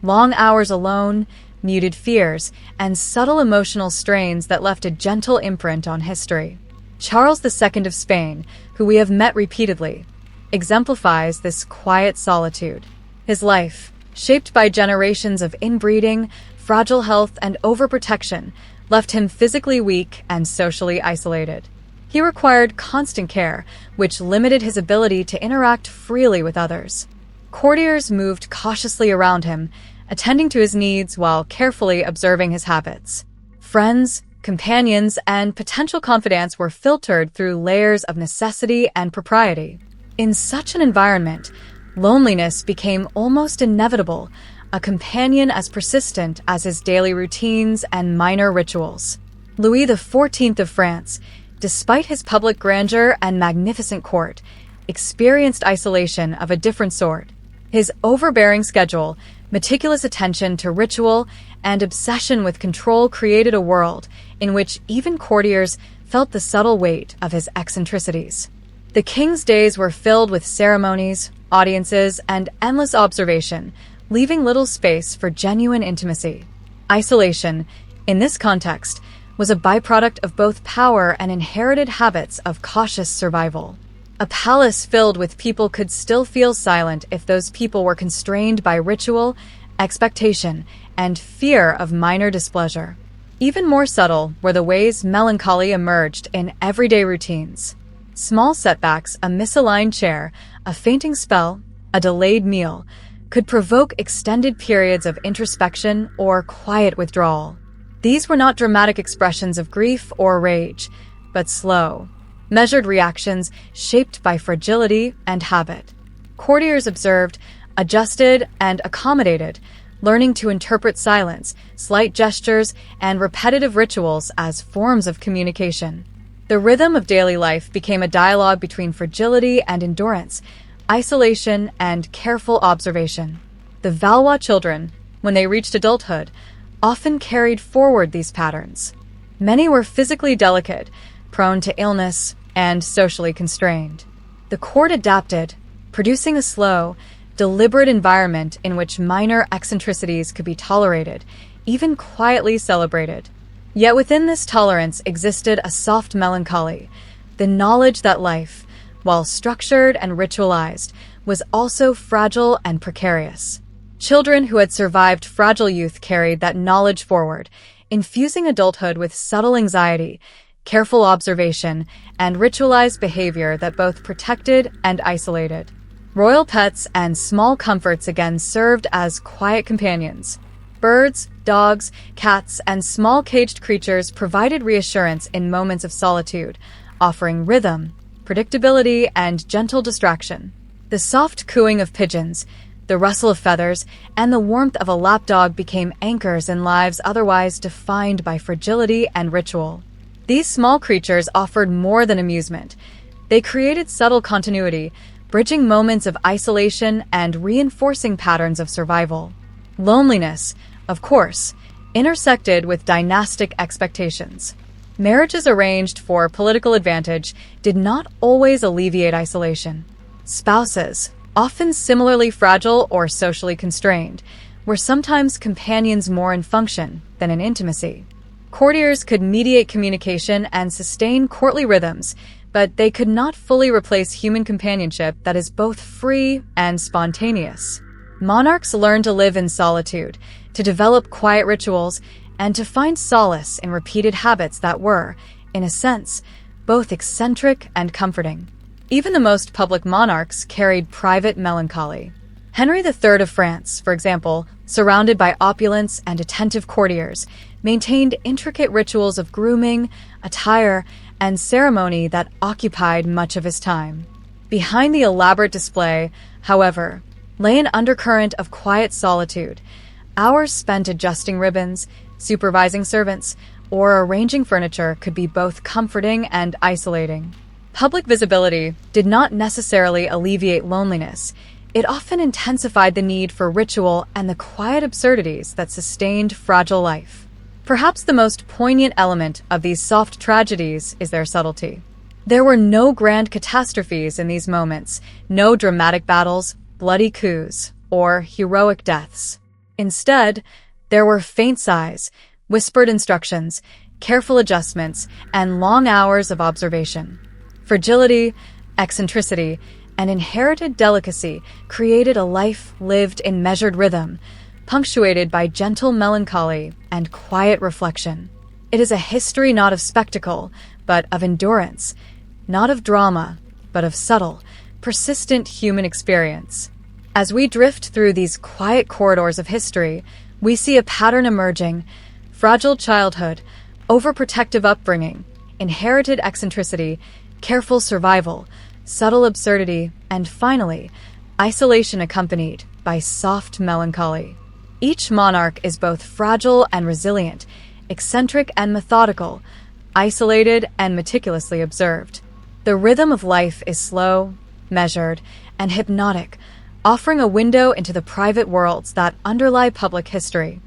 [SPEAKER 1] Long hours alone, muted fears, and subtle emotional strains that left a gentle imprint on history. Charles II of Spain, who we have met repeatedly, exemplifies this quiet solitude. His life, shaped by generations of inbreeding, fragile health, and overprotection, left him physically weak and socially isolated. He required constant care, which limited his ability to interact freely with others. Courtiers moved cautiously around him, attending to his needs while carefully observing his habits. Friends, companions, and potential confidants were filtered through layers of necessity and propriety. In such an environment, loneliness became almost inevitable, a companion as persistent as his daily routines and minor rituals. Louis XIV of France, despite his public grandeur and magnificent court, experienced isolation of a different sort. His overbearing schedule, meticulous attention to ritual, and obsession with control created a world in which even courtiers felt the subtle weight of his eccentricities. The king's days were filled with ceremonies, audiences, and endless observation, leaving little space for genuine intimacy. Isolation, in this context, was a byproduct of both power and inherited habits of cautious survival. A palace filled with people could still feel silent if those people were constrained by ritual, expectation, and fear of minor displeasure. Even more subtle were the ways melancholy emerged in everyday routines. Small setbacks, a misaligned chair, a fainting spell, a delayed meal, could provoke extended periods of introspection or quiet withdrawal. These were not dramatic expressions of grief or rage, but slow, measured reactions shaped by fragility and habit. Courtiers observed, adjusted, and accommodated, learning to interpret silence, slight gestures, and repetitive rituals as forms of communication. The rhythm of daily life became a dialogue between fragility and endurance, isolation and careful observation. The Valois children, when they reached adulthood, often carried forward these patterns. Many were physically delicate, prone to illness, and socially constrained. The court adapted, producing a slow, deliberate environment in which minor eccentricities could be tolerated, even quietly celebrated. Yet within this tolerance existed a soft melancholy, the knowledge that life, while structured and ritualized, was also fragile and precarious. Children who had survived fragile youth carried that knowledge forward, infusing adulthood with subtle anxiety, careful observation, and ritualized behavior that both protected and isolated. Royal pets and small comforts again served as quiet companions. Birds, dogs, cats, and small caged creatures provided reassurance in moments of solitude, offering rhythm, predictability, and gentle distraction. The soft cooing of pigeons, the rustle of feathers, and the warmth of a lapdog became anchors in lives otherwise defined by fragility and ritual. These small creatures offered more than amusement. They created subtle continuity, bridging moments of isolation and reinforcing patterns of survival. Loneliness, of course, intersected with dynastic expectations. Marriages arranged for political advantage did not always alleviate isolation. Spouses, often similarly fragile or socially constrained, were sometimes companions more in function than in intimacy. Courtiers could mediate communication and sustain courtly rhythms, but they could not fully replace human companionship that is both free and spontaneous. Monarchs learned to live in solitude, to develop quiet rituals, and to find solace in repeated habits that were, in a sense, both eccentric and comforting. Even the most public monarchs carried private melancholy. Henry III of France, for example, surrounded by opulence and attentive courtiers, maintained intricate rituals of grooming, attire, and ceremony that occupied much of his time. Behind the elaborate display, however, lay an undercurrent of quiet solitude, hours spent adjusting ribbons, supervising servants, or arranging furniture could be both comforting and isolating. Public visibility did not necessarily alleviate loneliness. It often intensified the need for ritual and the quiet absurdities that sustained fragile life. Perhaps the most poignant element of these soft tragedies is their subtlety. There were no grand catastrophes in these moments, no dramatic battles, bloody coups, or heroic deaths. Instead, there were faint sighs, whispered instructions, careful adjustments, and long hours of observation. Fragility, eccentricity, and inherited delicacy created a life lived in measured rhythm, punctuated by gentle melancholy and quiet reflection. It is a history not of spectacle, but of endurance, not of drama, but of subtle, persistent human experience. As we drift through these quiet corridors of history, we see a pattern emerging: fragile childhood, overprotective upbringing, inherited eccentricity, careful survival, subtle absurdity, and finally, isolation accompanied by soft melancholy. Each monarch is both fragile and resilient, eccentric and methodical, isolated and meticulously observed. The rhythm of life is slow, measured, and hypnotic, offering a window into the private worlds that underlie public history.